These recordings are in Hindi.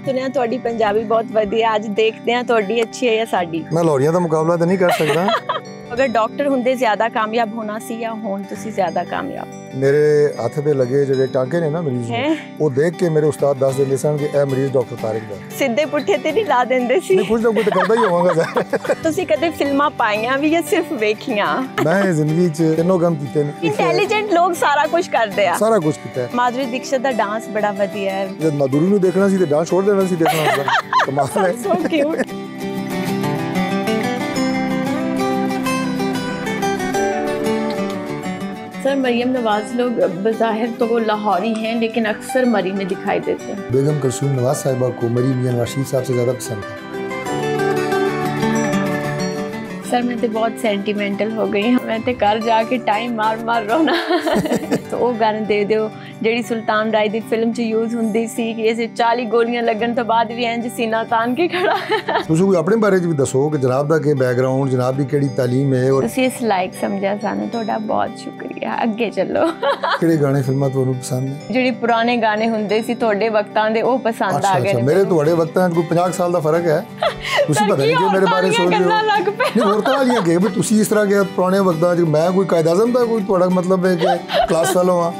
सुनिया ਤੁਹਾਡੀ ਪੰਜਾਬੀ ਬਹੁਤ ਵਧੀਆ। ਅੱਜ ਦੇਖਦੇ ਹਾਂ ਤੁਹਾਡੀ ਅੱਛੀ ਹੈ ਜਾਂ ਸਾਡੀ। मैं लाहौरिया का मुकाबला तो नहीं कर सकता। अगर डॉक्टर ਹੁੰਦੇ ਜ਼ਿਆਦਾ ਕਾਮਯਾਬ ਹੋਣਾ ਸੀ ਜਾਂ ਹੁਣ ਤੁਸੀਂ ਜ਼ਿਆਦਾ ਕਾਮਯਾਬ? मेरे हथ पे लगे जो टांके ने ना मरीज ने, वो देख के मेरे उस्ताद दस देंगे सन कि ए मरीज डॉक्टर तारिक दा। ਸਿੱਧੇ ਪੁੱਠੇ ਤੇ ਨਹੀਂ ਲਾ ਦਿੰਦੇ ਸੀ? कुछ ना कुछ तो करता ही होगा। ਤੁਸੀਂ ਕਦੇ ਫਿਲਮਾਂ ਪਾਈਆਂ ਵੀ ਜਾਂ ਸਿਰਫ ਵੇਖੀਆਂ? मैं जिंदगी च तीनों काम कीते ने। ਇੰਟੈਲੀਜੈਂਟ ਲੋਕ ਸਾਰਾ ਕੁਝ ਕਰਦੇ ਆ। सारा कुछ कीता है। ਮਾਧੁਰੀ ਦੀਕਸ਼ਿਤ ਦਾ ਡਾਂਸ ਬੜਾ ਵਧੀਆ ਹੈ। जब माधुरी ਨੂੰ देखना सी ते डांस छोड़ देना सी देखना उसदा। कमाल है। So cute. Sir Maryam Nawaz लोग बज़ाहिर तो वो लाहौरी हैं लेकिन अक्सर मरी में दिखाई देते हैं। बेगम कुलसूम नवाज साहिबा को मरी मियां रशीद साहब से ज़्यादा पसंद है। सर मैं तो बहुत सेंटीमेंटल हो गई हूँ। मैं तो घर जाके टाइम मार मार रोना। तो वो गाने दे दो ਜਿਹੜੀ ਸੁਲਤਾਨ ਰਾਏ ਦੀ ਫਿਲਮ 'ਚ ਯੂਜ਼ ਹੁੰਦੀ ਸੀ ਕਿ ਇਹ 40 ਗੋਲੀਆਂ ਲੱਗਣ ਤੋਂ ਬਾਅਦ ਵੀ ਇੰਜ ਸੀਨਾ ਤਾਨ ਕੇ ਖੜਾ ਹੈ। ਤੁਸੀਂ ਕੋਈ ਆਪਣੇ ਬਾਰੇ 'ਚ ਵੀ ਦੱਸੋ ਕਿ ਜਨਾਬ ਦਾ ਕੀ ਬੈਕਗ੍ਰਾਉਂਡ, ਜਨਾਬ ਦੀ ਕਿਹੜੀ ਤਾਲੀਮ ਹੈ ਔਰ ਤੁਸੀਂ ਇਸ ਲਾਇਕ ਸਮਝਿਆ ਸਾਨੂੰ, ਤੁਹਾਡਾ ਬਹੁਤ ਸ਼ੁਕਰੀਆ। ਅੱਗੇ ਚੱਲੋ। ਕਿਹੜੇ ਗਾਣੇ ਫਿਲਮਾਂ ਤੁਹਾਨੂੰ ਪਸੰਦ ਨੇ? ਜਿਹੜੇ ਪੁਰਾਣੇ ਗਾਣੇ ਹੁੰਦੇ ਸੀ ਤੁਹਾਡੇ ਵਕਤਾਂ ਦੇ ਉਹ ਪਸੰਦ ਆ ਗਏ ਨੇ। ਮੇਰੇ ਤੁਹਾਡੇ ਵਕਤਾਂ 'ਚ ਕੋਈ 50 ਸਾਲ ਦਾ ਫਰਕ ਹੈ। ਤੁਸੀਂ ਪਤਾ ਨਹੀਂ ਕਿ ਮੇਰੇ ਬਾਰੇ ਸੋਚ ਰਹੇ ਹੋ। ਨਹੀਂ ਹੋਰ ਤਾਂ ਵਾਲੀਆਂ ਕਿ ਵੀ ਤੁਸੀਂ ਇਸ ਤਰ੍ਹਾਂ ਕਿ ਪੁਰਾਣੇ ਵਕਤਾਂ 'ਚ ਮੈਂ ਕੋਈ ਕਾਇਦ ਆਜ਼ਮ ਦਾ ਕੋਈ ਤੁਹਾਡਾ ਮਤਲਬ ਹੈ ਕਿ ਕਲਾਸ ਫੈਲੋ ਆ।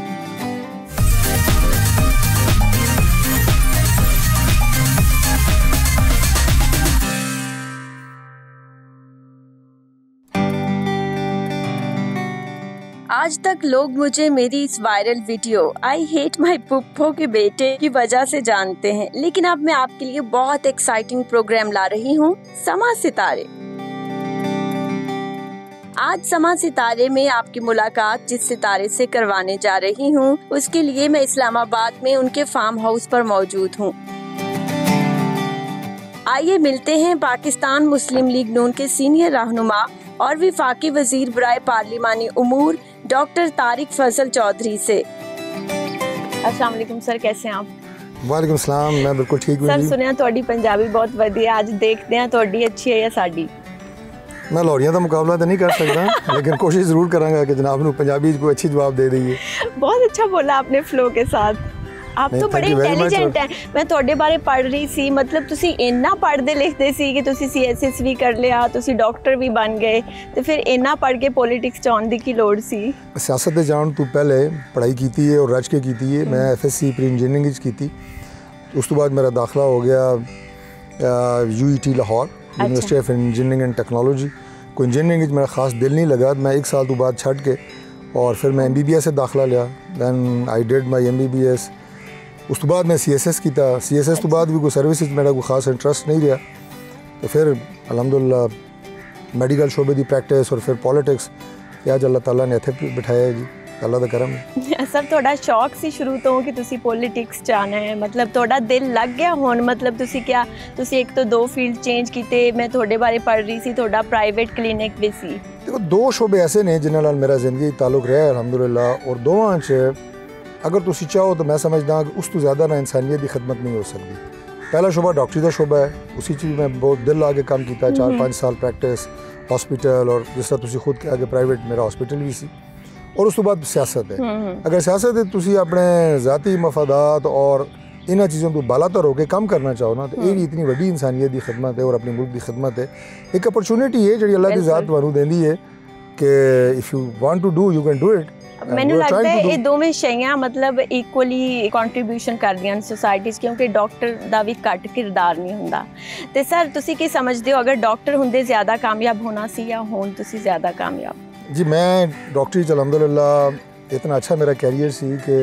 आज तक लोग मुझे मेरी इस viral video I hate my पुप्पो के बेटे की वजह से जानते हैं, लेकिन अब मैं आपके लिए बहुत एक्साइटिंग प्रोग्राम ला रही हूँ, समा सितारे। आज समा सितारे में आपकी मुलाकात जिस सितारे से करवाने जा रही हूँ उसके लिए मैं इस्लामाबाद में उनके फार्म हाउस पर मौजूद हूँ। आइए मिलते हैं पाकिस्तान मुस्लिम लीग नून के सीनियर रहनुमा और वफाकी वजीर बराए पार्लिमानी उमूर डॉक्टर तारिक फजल चौधरी से। अस्सलाम वालेकुम सर, कैसे हैं आप? वालेकुम सलाम, मैं बिल्कुल ठीक हूँ। सर सुनिया ਤੁਹਾਡੀ ਪੰਜਾਬੀ बहुत ਵਧੀਆ। ਅੱਜ देखते हैं ਤੁਹਾਡੀ अच्छी है या साड़ी। मैं लाहौरिया का मुकाबला तो नहीं कर सकता लेकिन कोशिश जरूर करांगा कि जनाब नू पंजाबी कोई अच्छी जवाब दे दईए। बहुत अच्छा बोला आपने फ्लो के साथ। आप तो बड़े इंटेलिजेंट हैं। मैं ਤੁਹਾਡੇ ਬਾਰੇ ਪੜ੍ਹ ਰਹੀ ਸੀ, ਮਤਲਬ ਤੁਸੀਂ ਇੰਨਾ ਪੜ੍ਹਦੇ ਲਿਖਦੇ ਸੀ ਕਿ ਤੁਸੀਂ CSS ਵੀ ਕਰ ਲਿਆ, ਤੁਸੀਂ ਡਾਕਟਰ ਵੀ ਬਣ ਗਏ, ਤੇ ਫਿਰ ਇੰਨਾ ਪੜ੍ਹ ਕੇ ਪੋਲਿਟਿਕਸ ਚ ਆਉਣ ਦੀ ਕੀ ਲੋੜ ਸੀ? ਸਿਆਸਤ ਦੇ ਜਾਣ ਤੋਂ ਪਹਿਲੇ ਪੜ੍ਹਾਈ ਕੀਤੀ ਹੈ ਔਰ ਰੱਜ ਕੇ ਕੀਤੀ ਹੈ। ਮੈਂ FSC ਪ੍ਰੀ ਇੰਜੀਨੀਅਰਿੰਗ ਵਿੱਚ ਕੀਤੀ। ਉਸ ਤੋਂ ਬਾਅਦ ਮੇਰਾ ਦਾਖਲਾ ਹੋ ਗਿਆ UET Lahore, university of engineering and technology. कोई इंजीनियरिंग मेरा खास दिल नहीं लगा। मैं 1 साल तो बाद छड़ के और फिर मैं MBBS से दाखिला लिया। Then I did my MBBS। उस तो बाद मैं CSS किया। CSS तो बाद भी कोई सर्विस मेरा कोई खास इंटरेस्ट नहीं रहा, तो फिर अलहमदुलिल्लाह मेडिकल शोबे की प्रैक्टिस और फिर पॉलिटिक्स आज अल्लाह ताला ने इत्थे बिठाया जी, अल्लाह दा करम है। सर ਤੁਹਾਡਾ ਸ਼ੌਕ ਸੀ ਸ਼ੁਰੂ ਤੋਂ ਕਿ ਤੁਸੀਂ ਪੋਲਿਟਿਕਸ ਚ ਆਣਾ ਹੈ, ਮਤਲਬ ਤੁਹਾਡਾ ਦਿਲ ਲੱਗ ਗਿਆ ਹੁਣ? ਮਤਲਬ ਤੁਸੀਂ ਕਿਹਾ ਤੁਸੀਂ 1 ਤੋਂ 2 ਫੀਲਡ ਚੇਂਜ ਕੀਤੇ। ਮੈਂ ਤੁਹਾਡੇ ਬਾਰੇ ਪੜ੍ਹ ਰਹੀ ਸੀ, ਤੁਹਾਡਾ ਪ੍ਰਾਈਵੇਟ ਕਲੀਨਿਕ ਵੀ ਸੀ। देखो 2 शोबे ऐसे ने जिन्हां नाल मेरा जिंदगी ताल्लुक रहा है अलहमदुलिल्लाह, और दोवां च अगर तुसी चाहो तो मैं समझदा कि उस तो ज़्यादा ना इंसानियत की खदमत नहीं हो सकती। पहला शोबा डॉक्टरी का शोबा है, उसी चीज़ में बहुत दिल ला के काम किया। 4-5 साल प्रैक्टिस हॉस्पिटल, और जिस तरह तुसी खुद के आगे प्राइवेट मेरा हॉस्पिटल भी सी। और उस तो बाद सियासत है। अगर सियासत है तुसी अपने ज़ाती मफादात और इन्हां चीज़ों को बालातर होकर काम करना चाहो ना, तो ये इतनी वड्डी इंसानियत की खदमत है और अपने मुल्क की खदमत है। एक अपॉर्चुनिटी है जी अल्लाह की ज़ात तुहानू देंदी है कि if you want to do you can do it. ਮੈਨੂੰ ਲੱਗਦਾ ਹੈ ਇਹ ਦੋਵੇਂ ਸ਼ੈਆਂ ਮਤਲਬ ਇਕੁਅਲੀ ਕੰਟਰੀਬਿਊਸ਼ਨ ਕਰਦੀਆਂ ਨੇ ਸੋਸਾਇਟੀ 'ਚ, ਕਿਉਂਕਿ ਡਾਕਟਰ ਦਾ ਵੀ ਘੱਟ ਕਿਰਦਾਰ ਨਹੀਂ ਹੁੰਦਾ। ਤੇ ਸਰ ਤੁਸੀਂ ਕੀ ਸਮਝਦੇ ਹੋ, ਅਗਰ ਡਾਕਟਰ ਹੁੰਦੇ ਜ਼ਿਆਦਾ ਕਾਮਯਾਬ ਹੋਣਾ ਸੀ ਜਾਂ ਹੁਣ ਤੁਸੀਂ ਜ਼ਿਆਦਾ ਕਾਮਯਾਬ? जी मैं डॉक्टरी अलहमदुलिल्लाह इतना अच्छा मेरा कैरियर सी कि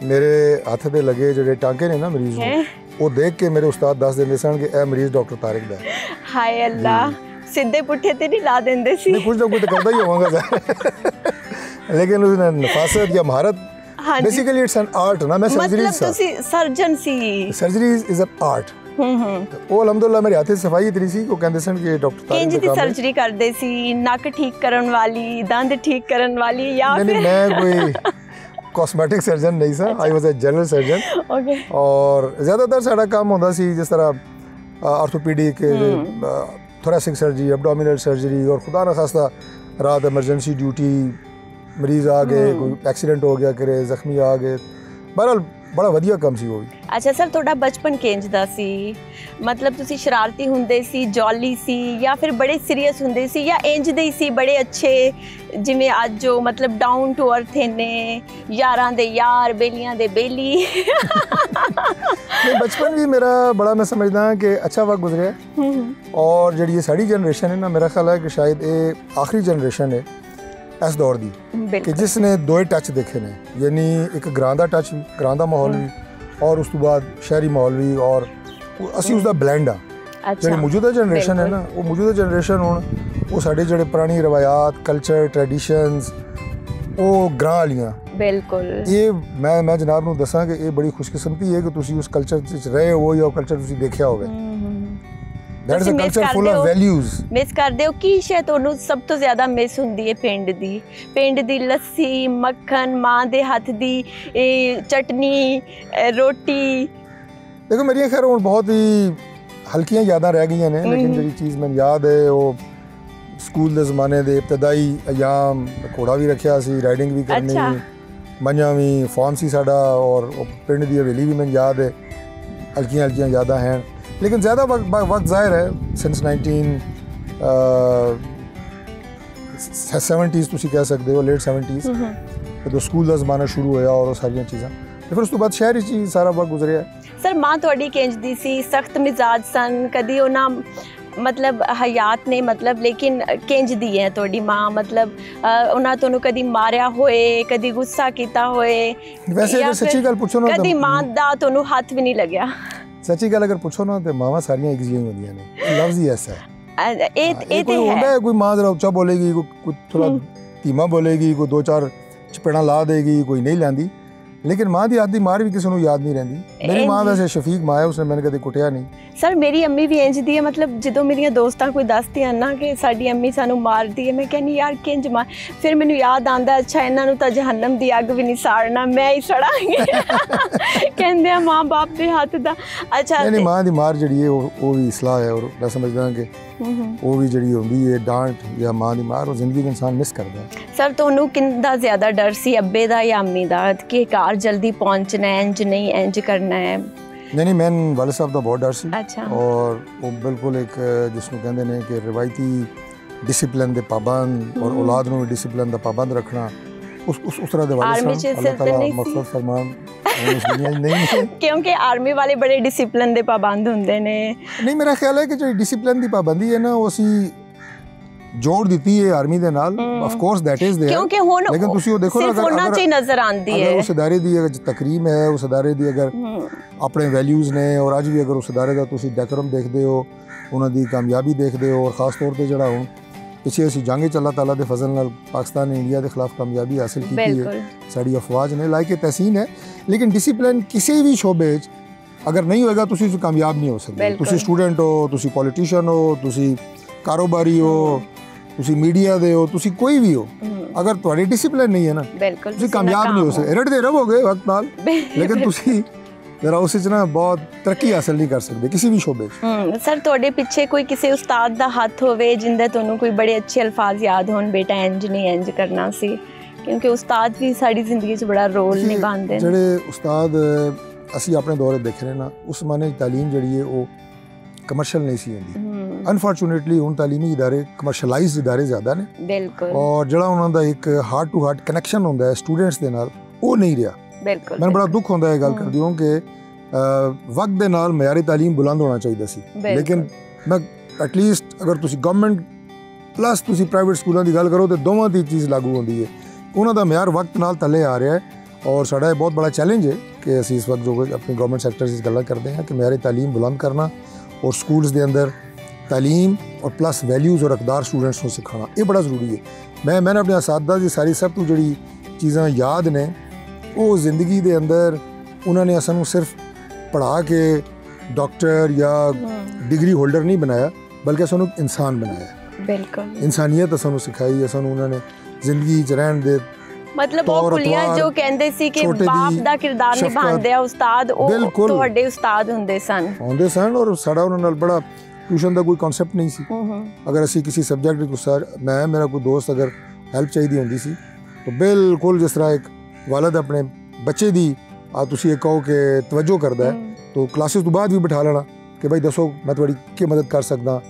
मेरे हथ पे लगे जो टांके ने ना मरीज नूं, वो देख के मेरे उस्ताद दस देंगे सन कि ए मरीज डॉक्टर तारिक दा है। हाय अल्लाह, सिद्धे पुट्ठे ते नहीं ला देंदे सी? कुछ ना कुछ तो करता ही होगा लेकिन उसने नफासत या महारत, बेसिकली इट्स एन आर्ट ना। मैं सर्जरी मतलब तुसी सर्जन सी? Surgery is an art. ਉਹ ਅਲਹਮਦੁਲਿल्लाह ਮੇਰੇ ਹੱਥੇ ਸਫਾਈ ਇਤਨੀ ਸੀ ਉਹ ਕਹਿੰਦੇ ਸਨ ਕਿ ਡਾਕਟਰ ਤਾਰਿਕ ਦੀ ਸਰਜਰੀ ਕਰਦੇ ਸੀ, ਨੱਕ ਠੀਕ ਕਰਨ ਵਾਲੀ, ਦੰਦ ਠੀਕ ਕਰਨ ਵਾਲੀ, ਜਾਂ ਫਿਰ? नहीं, मैं कोई कॉस्मेटिक सर्जन नहीं सा। I was a general surgeon. Okay. और ज़्यादातर साडा काम होंदा सी जिस तरह orthopaedic, thoracic surgery, abdominal surgery, और खुदा न खास्ता रात इमरजेंसी ड्यूटी, मरीज़ आ गए, कोई एक्सीडेंट हो गया करे, ज़ख्मी आ गए, बहरहाल ਬੜਾ ਵਧੀਆ ਕੰਮ ਸੀ ਉਹ ਵੀ। ਅੱਛਾ ਸਰ, ਤੁਹਾਡਾ ਬਚਪਨ ਕਿੰਜ ਦਾ ਸੀ? ਮਤਲਬ ਤੁਸੀਂ ਸ਼ਰਾਰਤੀ ਹੁੰਦੇ ਸੀ, ਜੌਲੀ ਸੀ, ਜਾਂ ਫਿਰ ਬੜੇ ਸੀਰੀਅਸ ਹੁੰਦੇ ਸੀ, ਜਾਂ ਇੰਜ ਦੇ ਹੀ ਸੀ ਬੜੇ ਅੱਛੇ ਜਿਵੇਂ ਅੱਜ ਜੋ ਮਤਲਬ ਡਾਊਨ ਟੂ ਅਰਥ ਨੇ, ਯਾਰਾਂ ਦੇ ਯਾਰ, ਬੇਲੀਆਂ ਦੇ ਬੇਲੀ? नहीं, बचपन भी मेरा बड़ा, मैं समझदा कि अच्छा वक्त गुजरिया। और जी ये साड़ी जनरेशन है ना, मेरा ख्याल है कि शायद ये आखिरी जनरेशन है इस दौर की कि जिसने दो टच देखे ने, यानी एक ग्रां दा टच, ग्रां दा माहौल भी, और उस तो बाद शहरी माहौल भी, और असी उसका ब्लैंड हाँ। जी मौजूदा जनरेशन है ना, वो मौजूदा जनरेशन हुण वो साडे जिहड़े पुरानी रवायात, कल्चर, ट्रैडिशंस, वो ग्रां वालियां बिल्कुल। ये मैं जनाब नूं दसां कि ये बड़ी खुशकिस्मती है कि तुसी उस कल्चर च रहे हो या कल्चर तुसी देखिया होवे। That is a culture full of values. Miss करदे हो की शे तुहानू सब तो ज्यादा मिस हुंदी है? पिंड दी लस्सी, मक्खन, मां दे हथ दी चटनी, रोटी। देखो मेरी खैर हुण बहुत ही हल्कियां यादां रह गईयां ने, लेकिन जिहड़ी चीज़ मैनूं याद है वो स्कूल के ज़माने के इब्तदाई अयाम, घोड़ा भी रखा सी, राइडिंग भी करनी, मंझां भी, फार्म सी साडा, और पिंड की हवेली भी मैंने याद है। हल्कियां हल्कियां यादां हैं, लेकिन ज़्यादा वक्त ज़ाहिर है सिंस 1970s तुसीं कह सकते हो, लेट 70s जो स्कूल का ज़माना शुरू होया और सारियां चीज़ां, फिर उस तो बाद शहर ही सारा वक्त गुजरिया। सर मां तुहाडी किंज दी सी? सख्त मिजाज सन? कदी उन्हां मतलब हयात ने, मतलब लेकिन किंज दी है तुहाडी मां? मतलब उन्हां तुहानू कदी मारिया होए, कदी गुस्सा कीता होए? वैसे अगर सच्ची गल पूछो ना, कदी मां दा तुहानू हाथ भी नहीं लग्या? सच्ची गल अगर पूछो ना तो मावां सारियां एक जिहियां होंदियां ने, लफ्ज़ ही ऐसा है। ए ते है, कोई मां जरा उच्चा बोलेगी, कोई थोड़ा धीमा बोलेगी, कोई दो चार चपेड़ा ला देगी, कोई नहीं लांदी, लेकिन मां दी आदि मार भी किसी को याद नहीं रहती। मेरी मां वैसे शफीक मां है, उसने मैंने कदे कुटिया नहीं। सर मेरी अम्मी भी इंज दी है, मतलब जो मेरी दोस्तां कोई दसदी हैं ना कि साडी अम्मी सानू मारदी है, मैं कहनी यार किंज मार, फिर मैनू याद आंदा अच्छा इन्हां नू तां जहन्नम दी अग भी नहीं साड़ना, मैं ही सड़ांगी। कहंदे आ मां बाप दे हथ दा। अच्छा नहीं, मां दी मार जिहड़ी है वो भी इसलाह है, और मैं समझदा कि वो भी जिहड़ी होंदी है डांट या मां दी मार, वो जिंदगी इंसान मिस करदा है। सर तुहानू किंदा ज्यादा डर सी, अब्बे दा या अम्मी दा, कि घर जल्दी पहुंचना है, इंज नहीं इंज करना है? नहीं, मैं वाले साहब का बहुत डर सी। अच्छा। और वो बिल्कुल एक जिसनों कहते हैं कि रिवायती डिसिप्लिन के पाबंद, और औलाद नूं डिसिप्लिन का पाबंद रखना, उस तरह के वाले साहब अल्लाह ताला मग़फ़िरत फरमान इस दुनिया नहीं है। क्योंकि आर्मी वाले बड़े डिसिप्लिन के पाबंद होंदे ने। नहीं, मेरा ख्याल है कि जो डिसिप्लिन की पाबंदी है ना, वो असी जोड़ दी है आर्मी दे नाल, of course that is there, क्योंकि हुण लेकिन तुसी वो देखो ना, अगर नजर आंदी है उस इदारे दी अगर तकरीम है, उस इदारे दी अगर अपने वैल्यूज़ ने, और अज भी अगर उस इदारे का तुसी डेकोरम देखते हो, उन्हां दी कामयाबी देखते हो, और खास तौर पर जिहड़ा हुण पिछे असी जंग च अल्लाह ताला दे फजल नाल पाकिस्तान ने इंडिया के खिलाफ कामयाबी हासिल की है, साड़ी अफवाज ने लाइक तहसीन है, लेकिन डिसिप्लिन किसी भी शोबे अगर नहीं होएगा तुसी कामयाब नहीं हो सकते। तुसी स्टूडेंट हो, तुसी पॉलिटिशियन हो, तुसी कारोबारी हो, तुसी मीडिया दे हो, तुसी कोई भी हो, अगर तुहाडी डिसिप्लिन नहीं है ना, तुसी कामयाब नहीं हो सकते। रटदे रहोगे वक्त नाल, लेकिन तुसी जरा उस ना बहुत तरक्की हासिल नहीं कर सकते किसी भी शोबे। सर तुहाडे पिछे कोई किसी उस्ताद दा हाथ होवे जिंदे तुहानू कोई बड़े अच्छे अल्फाज याद होन, बेटा इंज नहीं इंज करना सी? क्योंकि उस्ताद भी साडी जिंदगी च बड़ा रोल निभांदे ने। जेड़े उस्ताद असी अपने दौरे देखे रहे ना, उस माने तालीम जिहड़ी है वो कमर्शियल नहीं सी होंदी। अनफॉर्चुनेटली हुण तालीमी इदारे कमर्शलाइज्ड इदारे ज़्यादा ने, बिल्कुल, और जिहड़ा उन्हां दा एक हार्ट टू हार्ट कनैक्शन होंदा है स्टूडेंट्स दे नाल, वो नहीं रहा। बिल्कुल, मैंने बड़ा दुख होंदा है गल करदी हूं कि वक्त दे नाल मयारी तालीम बुलंद होना चाहिए सी, लेकिन मैं एटलीस्ट अगर तुसी गवर्नमेंट प्लस तुसी प्राइवेट स्कूलों की गल करो तो दोवां दी चीज़ लागू होंदी है। उन्हां दा मयार वक्त नाल थल्ले आ रहा है, और साडा बहुत बड़ा चैलेंज है कि असीं इस वक्त जो अपनी गवर्नमेंट सैक्टर च गल्लां करते हैं कि मयारी तालीम बुलंद करना, और स्कूल्स के अंदर तालीम और प्लस वैल्यूज़ और अकदार स्टूडेंट्स को सिखाना, ये बड़ा ज़रूरी है। मैंने अपने असातिज़ा की सारी सब तो जी चीज़ां याद ने, वो ज़िंदगी के अंदर उन्होंने सानू सिर्फ पढ़ा के डॉक्टर या डिग्री होल्डर नहीं बनाया, बल्कि सानू इंसान बनाया। बिल्कुल, इंसानियत सानू सिखाई, सानू उन्होंने जिंदगी च रहन दे, मतलब वो कुलिया जो कहंदे सी कि बाप दा किरदार निभांदे आ उस्ताद, ओ तुहाडे उस्ताद हुंदे सन। और साडा उन्हां नाल बड़ा ट्यूशन का कोई कॉन्सेप्ट नहीं सी। अगर असी किसी सब्जेक्ट मैं मेरा कोई दोस्त अगर हेल्प चाहिए होंदी सी तो बिल्कुल जिस तरह एक वालिद अपने बच्चे दी ਆ ਤੁਸੀਂ ਇਹ ਕਹੋ ਕਿ ਤਵੱਜੋ ਕਰਦਾ ਹੈ ਤਾਂ ਕਲਾਸਿਸ ਤੋਂ ਬਾਅਦ ਵੀ ਬਿਠਾ ਲੈਣਾ ਕਿ ਭਾਈ ਦੱਸੋ ਮੈਂ ਤੁਹਾਡੀ ਕੀ ਮਦਦ ਕਰ ਸਕਦਾ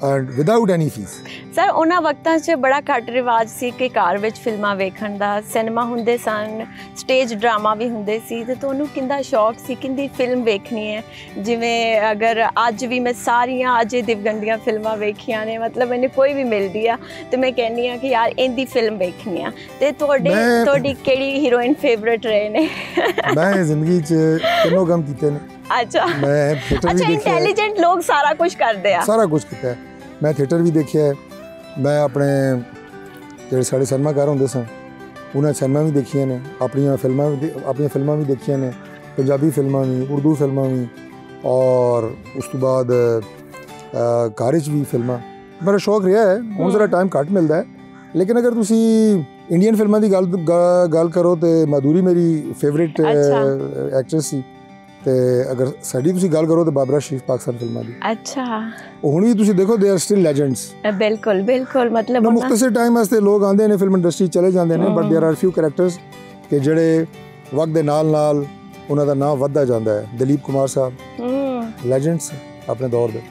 and without any fees. Sir ਉਹਨਾਂ ਵਕਤਾਂ 'ਚ ਬੜਾ ਘੱਟ ਰਿਵਾਜ ਸੀ ਕਿ ਘਰ ਵਿੱਚ ਫਿਲਮਾਂ ਵੇਖਣ ਦਾ, ਸਿਨੇਮਾ ਹੁੰਦੇ ਸਨ, ਸਟੇਜ ਡਰਾਮਾ ਵੀ ਹੁੰਦੇ ਸੀ, ਤੇ ਤੁਹਾਨੂੰ ਕਿੰਦਾ ਸ਼ੌਕ ਸੀ ਕਿੰਦੀ ਫਿਲਮ ਵੇਖਣੀ ਹੈ? ਜਿਵੇਂ ਅਗਰ ਅੱਜ ਵੀ ਮੈਂ ਸਾਰੀਆਂ ਅਜੇ ਦੇਵਗਨ ਦੀਆਂ ਫਿਲਮਾਂ ਵੇਖੀਆਂ ਨੇ, ਮਤਲਬ ਮੈਨੂੰ ਕੋਈ ਵੀ ਮਿਲਦੀ ਆ ਤੇ ਮੈਂ ਕਹਿੰਦੀ ਆ ਕਿ ਯਾਰ ਇਹਦੀ ਫਿਲਮ ਵੇਖਣੀ ਆ। ਤੇ ਤੁਹਾਡੀ ਕਿਹੜੀ ਹੀਰੋਇਨ ਫੇਵਰਿਟ ਰਹੇ ਨੇ? ਮੈਂ ਜ਼ਿੰਦਗੀ 'ਚ ਤਿੰਨੋਂ ਕੰਮ ਕੀਤੇ ਨੇ। ਅੱਛਾ, ਮੈਂ ਥੀਏਟਰ ਵੀ ਦੇਖਿਆ। ਇੰਟੈਲੀਜੈਂਟ ਲੋਕ ਸਾਰਾ ਕੁਝ ਕਰਦੇ ਆ। ਸਾਰਾ ਕੁਝ ਕੀਤਾ ਹੈ। ਮੈਂ ਥੀਏਟਰ ਵੀ ਦੇਖਿਆ, ਮੈਂ ਆਪਣੇ ਜਿਹੜੇ ਸਾਡੇ ਸਿਨੇਮਾਘਰ ਹੁੰਦੇ ਸਨ ਉਹਨਾਂ ਸਿਨੇਮਾ ਵੀ ਦੇਖੀਆਂ ਨੇ, ਆਪਣੀਆਂ ਫਿਲਮਾਂ ਵੀ ਦੇਖੀਆਂ ਨੇ, ਪੰਜਾਬੀ ਫਿਲਮਾਂ ਵੀ, ਉਰਦੂ ਫਿਲਮਾਂ ਵੀ, ਔਰ ਉਸ ਤੋਂ ਬਾਅਦ ਘਰ 'ਚ ਵੀ ਫਿਲਮਾਂ। ਮੇਰਾ ਸ਼ੌਕ ਰਿਹਾ ਹੈ। ਹੁਣ ਜ਼ਰਾ ਟਾਈਮ ਘੱਟ ਮਿਲਦਾ ਹੈ, ਲੇਕਿਨ ਅਗਰ ਤੁਸੀਂ ਇੰਡੀਅਨ ਫਿਲਮਾਂ ਦੀ ਗੱਲ ਕਰੋ ਤੇ ਮਾਧੁਰੀ ਮੇਰੀ ਫੇਵਰੇਟ ਐਕਟਰੈਸ ਸੀ, ਤੇ ਅਗਰ ਸਾਡੀ ਤੁਸੀਂ ਗੱਲ ਕਰੋ ਤਾਂ ਬਾਬਰਾ ਸ਼ਰੀਫ ਪਾਕਿਸਤਾਨ ਫਿਲਮਾਂ ਦੀ। ਅੱਛਾ, ਹੁਣ ਵੀ ਤੁਸੀਂ ਦੇਖੋ ਦੇ ਆਰ ਸਟਿਲ ਲੈਜੈਂਡਸ। ਬਿਲਕੁਲ ਬਿਲਕੁਲ, ਮਤਲਬ ਮੁਖਤਸਰ ਟਾਈਮ ਵਾਸਤੇ ਲੋਕ ਆਉਂਦੇ ਨੇ ਫਿਲਮ ਇੰਡਸਟਰੀ ਚਲੇ ਜਾਂਦੇ ਨੇ, ਬਟ ਦੇਰ ਆਰ ਫਿਊ ਕੈਰੈਕਟਰਸ ਕਿ ਜਿਹੜੇ ਵਕਤ ਦੇ ਨਾਲ ਨਾਲ ਉਹਨਾਂ ਦਾ ਨਾਮ ਵੱਧਦਾ ਜਾਂਦਾ ਹੈ। ਦਲੀਪ ਕੁਮਾਰ ਸਾਹਿਬ ਲੈਜੈਂਡਸ ਆਪਣੇ ਦੌਰ ਦੇ।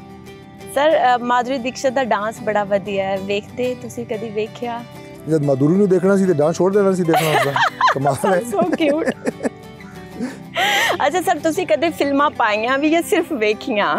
ਸਰ ਮਾਧੁਰੀ ਦੀਕਸ਼ਿਤ ਦਾ ਡਾਂਸ ਬੜਾ ਵਧੀਆ ਹੈ, ਵੇਖਦੇ ਤੁਸੀਂ ਕਦੀ ਵੇਖਿਆ? ਜਦ ਮਾਧੁਰੀ ਨੂੰ ਦੇਖਣਾ ਸੀ ਤੇ ਡਾਂਸ ਛੋੜ ਦੇਣਾ ਸੀ ਦੇਖਣਾ ਉਸਦਾ। ਕਮਾਲ ਹੈ। So cute. ਅੱਛਾ ਸਰ, ਤੁਸੀਂ ਕਦੇ ਫਿਲਮਾਂ ਪਾਈਆਂ ਵੀ ਜਾਂ ਸਿਰਫ ਵੇਖੀਆਂ?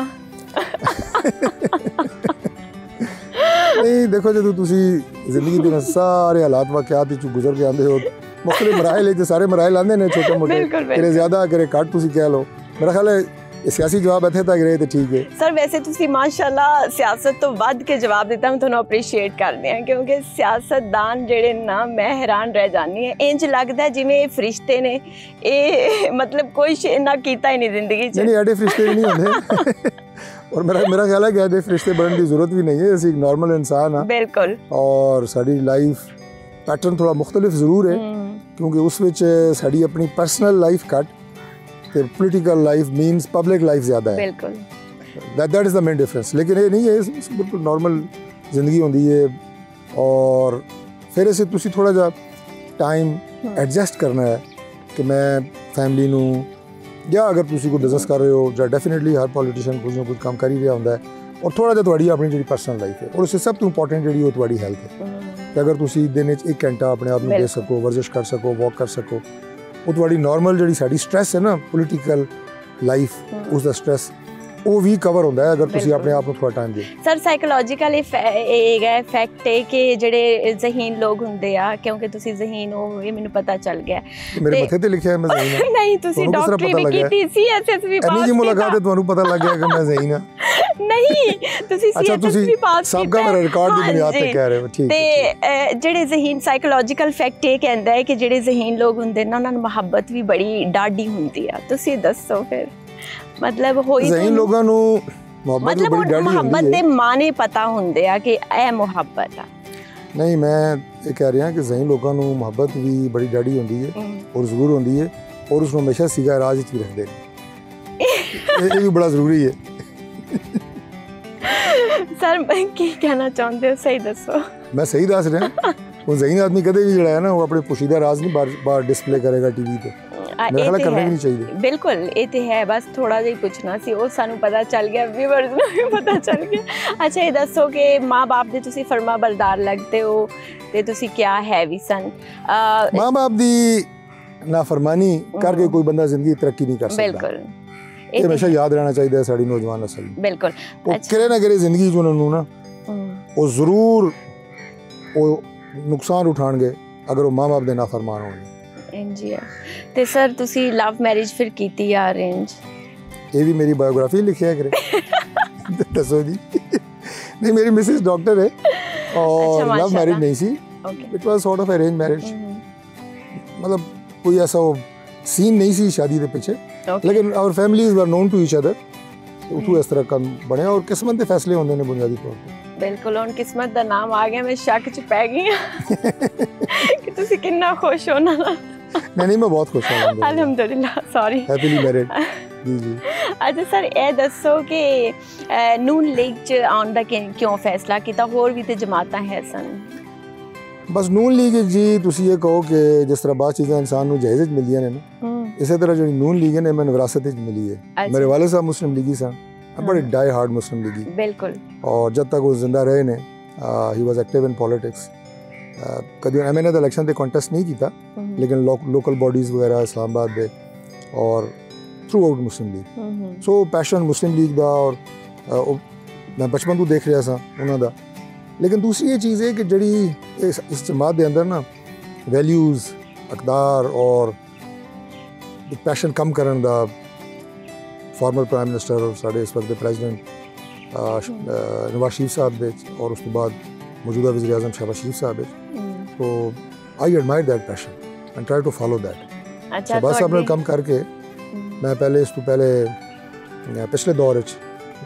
ਨਹੀਂ ਦੇਖੋ, ਜਦੋਂ ਤੁਸੀਂ ਜ਼ਿੰਦਗੀ ਦੇ ਸਾਰੇ ਹਾਲਾਤ ਵਾਕਿਆਤ ਵਿੱਚ ਗੁਜ਼ਰ ਕੇ ਆਉਂਦੇ ਹੋ, ਮੁਖਤਲਿਫ ਮਰਾਹਿਲ ਤੇ ਸਾਰੇ ਮਰਾਹਿਲ ਆਉਂਦੇ ਨੇ, ਛੋਟੇ ਮੋਟੇ, ਕਿਰੇ ਜ਼ਿਆਦਾ ਕਿਰੇ ਘੱਟ ਤੁਸੀਂ ਕਹਿ ਲਓ। ਮੇਰਾ ਖਿਆਲ ਹੈ ਇਹ ਸਿਆਸੀ ਜਵਾਬ ਇੱਥੇ ਤੱਕ ਰਹੇ ਤੇ ਠੀਕ ਹੈ। ਸਰ ਵੈਸੇ ਤੁਸੀਂ ਮਾਸ਼ਾਅੱਲਾ ਸਿਆਸਤ ਤੋਂ ਵੱਧ ਕੇ ਜਵਾਬ ਦਿੱਤਾ, ਮੈਂ ਤੁਹਾਨੂੰ ਅਪਰੀਸ਼ੀਏਟ ਕਰਦੀ ਹਾਂ, ਕਿਉਂਕਿ ਸਿਆਸਤਦਾਨ ਜਿਹੜੇ ਨਾ ਮੈਂ ਹੈਰਾਨ ਰਹਿ ਜਾਂਦੀ ਹਾਂ। ਇੰਜ ਲੱਗਦਾ ਜਿਵੇਂ ਇਹ ਫਰਿਸ਼ਤੇ ਨੇ, ਇਹ ਮਤਲਬ ਕੋਈ ਇੰਨਾ ਕੀਤਾ ਹੀ ਨਹੀਂ ਜ਼ਿੰਦਗੀ 'ਚ। ਨਹੀਂ ਐਡੇ ਫਰਿਸ਼ਤੇ ਵੀ ਨਹੀਂ ਹੁੰਦੇ ਔਰ ਮੇਰਾ ਖਿਆਲ ਹੈ ਕਿ ਐਡੇ ਫਰਿਸ਼ਤੇ ਬਣਨ ਦੀ ਜ਼ਰੂਰਤ ਵੀ ਨਹੀਂ ਹੈ। ਅਸੀਂ ਇੱਕ ਨॉर्मल ਇਨਸਾਨ ਹਾਂ। ਬਿਲਕੁਲ। ਔਰ ਸਾਡੀ ਲਾਈਫ ਪੈਟਰਨ ਥੋੜਾ ਮੁਖਤਲਿਫ ਜ਼ਰੂਰ ਹੈ, ਕਿਉਂਕਿ ਉਸ ਵਿੱਚ ਸਾਡੀ ਆਪਣੀ ਪਰਸਨਲ ਲਾਈਫ ਘੱਟ ਤੇ political life means public life ਜ਼ਿਆਦਾ ਹੈ। ਬਿਲਕੁਲ, that is the main difference। ਲੇਕਿਨ ਇਹ ਨਹੀਂ ਹੈ, ਬਿਲਕੁਲ ਨॉर्मल ਜ਼ਿੰਦਗੀ ਹੁੰਦੀ ਹੈ। ਔਰ ਫਿਰ ਅਸੀਂ ਤੁਸੀਂ ਥੋੜਾ ਜਿਹਾ ਟਾਈਮ ਐਡਜਸਟ ਕਰਨਾ ਹੈ ਕਿ ਮੈਂ ਫੈਮਿਲੀ ਨੂੰ, ਜਾਂ ਅਗਰ ਤੁਸੀਂ ਕੋਈ ਬਿਜ਼ਨਸ ਕਰ ਰਹੇ ਹੋ, ਜਾਂ ਡੈਫੀਨੇਟਲੀ ਹਰ ਪੋਲੀਟੀਸ਼ੀਅਨ ਕੁਝ ਨਾ ਕੁਝ ਕੰਮ ਕਰ ਹੀ ਰਿਹਾ ਹੁੰਦਾ ਹੈ, ਔਰ ਥੋੜਾ ਜਿਹਾ ਤੁਹਾਡੀ ਆਪਣੀ ਜਿਹੜੀ ਪਰਸਨਲ ਲਾਈਫ ਹੈ, ਔਰ ਉਸ ਸਭ ਤੋਂ ਇੰਪੋਰਟੈਂਟ ਜਿਹੜੀ ਉਹ ਤੁਹਾਡੀ ਹੈਲਥ ਹੈ। ਕਿ ਅਗਰ ਤੁਸੀਂ ਦਿਨ ਵਿੱਚ 1 ਘੰਟਾ ਆਪਣੇ ਆਪ ਨੂੰ ਦੇ ਸਕੋ, ਵਰਜ਼ਿਸ਼ ਕਰ ਸਕੋ, ਵਾਕ ਕਰ ਸਕੋ, ਉਹ ਤੁਹਾਡੀ ਨॉर्मल ਜਿਹੜੀ ਸਾਡੀ ਸਟ੍ਰੈਸ ਹੈ ਨਾ ਪੋਲੀਟੀਕਲ ਲਾਈਫ, ਉਸ ਦਾ ਸਟ੍ਰੈਸ ਉਹ ਵੀ ਕਵਰ ਹੁੰਦਾ ਹੈ ਅਗਰ ਤੁਸੀਂ ਆਪਣੇ ਆਪ ਨੂੰ ਥੋੜਾ ਟਾਈਮ ਦਿਓ। ਸਰ ਸਾਈਕੋਲੋਜੀਕਲ ਇਹ ਹੈ ਫੈਕਟ ਹੈ ਕਿ ਜਿਹੜੇ ਜ਼ਹੀਨ ਲੋਕ ਹੁੰਦੇ ਆ, ਕਿਉਂਕਿ ਤੁਸੀਂ ਜ਼ਹੀਨ ਹੋ ਇਹ ਮੈਨੂੰ ਪਤਾ ਚੱਲ ਗਿਆ। ਮੇਰੇ ਮੱਥੇ ਤੇ ਲਿਖਿਆ ਹੈ ਮੈਂ ਜ਼ਹੀਨ ਹਾਂ। ਨਹੀਂ, ਤੁਸੀਂ ਡਾਕਟਰੀ ਵੀ ਕੀਤੀ ਸੀ, ਐਸਐਸ ਵੀ ਪਾਸ ਕੀਤਾ। ਜੀ ਮੁਲਾਕਾਤ ਤੇ ਤੁਹਾਨੂੰ ਪਤਾ ਲੱਗ ਗਿਆ ਕਿ ਮੈਂ ਜ਼ਹੀਨ ਹਾਂ। ਨਹੀਂ, ਤੁਸੀਂ ਸੀਐਸ ਵੀ ਪਾਸ ਕੀਤਾ। ਸਭ ਦਾ ਮੈਂ ਰਿਕਾਰਡ ਦੀ ਬੁਨਿਆਦ ਤੇ ਕਹਿ ਰਹੇ ਹੋ। ਠੀਕ ਹੈ। ਤੇ ਜਿਹੜੇ ਜ਼ਹੀਨ ਸਾਈਕੋਲੋਜੀਕਲ ਫੈਕਟ ਇਹ ਕਹਿੰਦਾ ਹੈ ਕਿ ਜਿਹੜੇ ਜ਼ਹੀਨ ਲੋਕ ਹੁੰਦੇ ਨੇ ਉਹਨਾਂ ਨੂੰ ਮੁਹੱਬਤ ਵੀ ਬੜੀ ਡਾਢੀ ਹੁੰਦੀ ਆ। ਤੁਸੀਂ ਦੱਸੋ ਫਿਰ, ਮਤਲਬ ਹੋਈ ਜ਼ਹੀਨ ਲੋਕਾਂ ਨੂੰ ਮੁਹੱਬਤ ਬੜੀ ਡਾਢੀ ਹੁੰਦੀ ਹੈ। ਮੁਹੱਬਤ ਦੇ ਮਾਨੇ ਪਤਾ ਹੁੰਦੇ ਆ ਕਿ ਇਹ ਮੁਹੱਬਤ ਆ। ਨਹੀਂ, ਮੈਂ ਇਹ ਕਹਿ ਰਿਹਾ ਕਿ ਜ਼ਹੀਨ ਲੋਕਾਂ ਨੂੰ ਮੁਹੱਬਤ ਵੀ ਬੜੀ ਡਾਢੀ ਹੁੰਦੀ ਹੈ ਔਰ ਜ਼ਰੂਰ ਹੁੰਦੀ ਹੈ, ਔਰ ਉਸ ਨੂੰ ਹਮੇਸ਼ਾ ਸਿਗਾ ਰਾਜ ਵਿੱਚ ਵੀ ਰੱਖਦੇ ਨੇ। ਇਹ ਵੀ ਬੜਾ ਜ਼ਰੂਰੀ ਹੈ। ਸਰ ਕੀ ਕਹਿਣਾ ਚਾਹੁੰਦੇ ਹੋ, ਸਹੀ ਦੱਸੋ। ਮੈਂ ਸਹੀ ਦੱਸ ਰਿਹਾ। ਉਹ ਜ਼ਹੀਨ ਆਦਮੀ ਕਦੇ ਵੀ ਜਿਹੜਾ ਹੈ ਨਾ ਉਹ ਆਪਣੇ ਪੁਸ਼ੀਦਾ ਰਾਜ਼ ਨਹੀਂ ਬਾਹਰ ਡਿਸਪਲੇ ਕਰੇਗਾ ਟੀਵੀ ਤੇ। ਮੇਰੇ ਖਿਆਲ ਕਰਨਾ ਵੀ ਨਹੀਂ ਚਾਹੀਦਾ। ਬਿਲਕੁਲ, ਇਹ ਤੇ ਹੈ। ਬਸ ਥੋੜਾ ਜਿਹਾ ਪੁੱਛਣਾ ਸੀ, ਉਹ ਸਾਨੂੰ ਪਤਾ ਚੱਲ ਗਿਆ, ਵੀਵਰਸ ਨੂੰ ਵੀ ਪਤਾ ਚੱਲ ਗਿਆ। ਅੱਛਾ, ਇਹ ਦੱਸੋ ਕਿ ਮਾਂ-ਬਾਪ ਦੇ ਤੁਸੀਂ ਫਰਮਾ ਬਰਦਾਰ ਲੱਗਦੇ ਹੋ ਤੇ ਤੁਸੀਂ ਕਿਆ ਹੈ ਵੀ ਸਨ। ਮਾਂ-ਬਾਪ ਦੀ ਨਾਫਰਮਾਨੀ ਕਰਕੇ ਕੋਈ ਬੰਦਾ ਜ਼ਿੰਦਗੀ ਤਰੱਕੀ ਨਹੀਂ ਕਰ ਸਕਦਾ। ਬਿਲਕੁਲ, ਇਹ ਹਮੇਸ਼ਾ ਯਾਦ ਰਹਿਣਾ ਚਾਹੀਦਾ ਹੈ ਸਾਡੀ ਨੌਜਵਾਨ ਨਸਲ ਨੂੰ। ਬਿਲਕੁਲ, ਕਿਰੇ ਨਾ ਕਿਰੇ ਜ਼ਿੰਦਗੀ 'ਚ ਉਹਨਾਂ ਨੂੰ ਨਾ ਉਹ ਜ਼ਰੂਰ ਉਹ ਨੁਕਸਾਨ ਉਠਾਉਣਗੇ ਅਗਰ ਉਹ ਮਾਂ-ਬਾਪ ਦੇ ਨਾਫਰਮਾਨ ਹੋਣਗੇ। ਇੰਜੀ ਹੈ। ਤੇ ਸਰ ਤੁਸੀਂ ਲਵ ਮੈਰਿਜ ਫਿਰ ਕੀਤੀ ਜਾਂ ਅਰੇਂਜ? ਇਹ ਵੀ ਮੇਰੀ ਬਾਇਓਗ੍ਰਾਫੀ ਲਿਖਿਆ ਕਰੇ। ਦੱਸੋ ਜੀ। ਨਹੀਂ, ਮੇਰੀ ਮਿਸਿਸ ਡਾਕਟਰ ਹੈ ਔਰ ਲਵ ਮੈਰਿਜ ਨਹੀਂ ਸੀ। It was sort of arrange marriage. मतलब कोई ऐसा सीन नहीं सी शादी के पीछे, लेकिन our families were known to each other. उठू इस तरह का बने और किस्मत के फैसले होंगे ने बुनियादी तौर पे। बिल्कुल, हुण किस्मत दा नाम आ गया, मैं शक च पै गई कि तुसी कितना खुश हो ना। नहीं, मैं बहुत खुश हूं अल्हम्दुलिल्लाह। Sorry, happily married. जी जी। अच्छा सर, ये दसो कि नून लीग च आउण दा क्यों फैसला किया? होर भी ते जमातां है सन। बस नून लीग जी तुसी ये कहो कि जिस तरह बात चीज़ां इंसान नूं जायज़ मिलदियां ने ना, इसी तरह जो नून लीग है मैंने विरासत मिली है। मेरे वाले साहब मुस्लिम लीगी सन, बड़े डाई हार्ड मुस्लिम लीगी बिल्कुल, और जब तक वो जिंदा रहे ने he was active in politics. कभी मैंने तो इलेक्शन से कॉन्टेस्ट नहीं किया, लेकिन लोकल बॉडीज़ वगैरह इस्लामाबाद दे और थ्रू आउट मुस्लिम लीग। सो पैशन मुस्लिम लीग दा और मैं बचपन तो देख रहा सा उन्हों दा। लेकिन दूसरी ये चीज़ है कि जड़ी इस जमात के अंदर ना वैल्यूज़ अकदार और पैशन कम करने दा फॉर्मर प्राइम मिनिस्टर और साढ़े इस वक्त प्रेजिडेंट नवाज शरीफ साहब दे और उसके बाद मौजूदा वज़ीर आज़म शहबाज शरीफ साहब दे। तो I admire that passion and try to follow that. Shahbaz साहब ने कम करके मैं पहले इस तो पहले पिछले दौर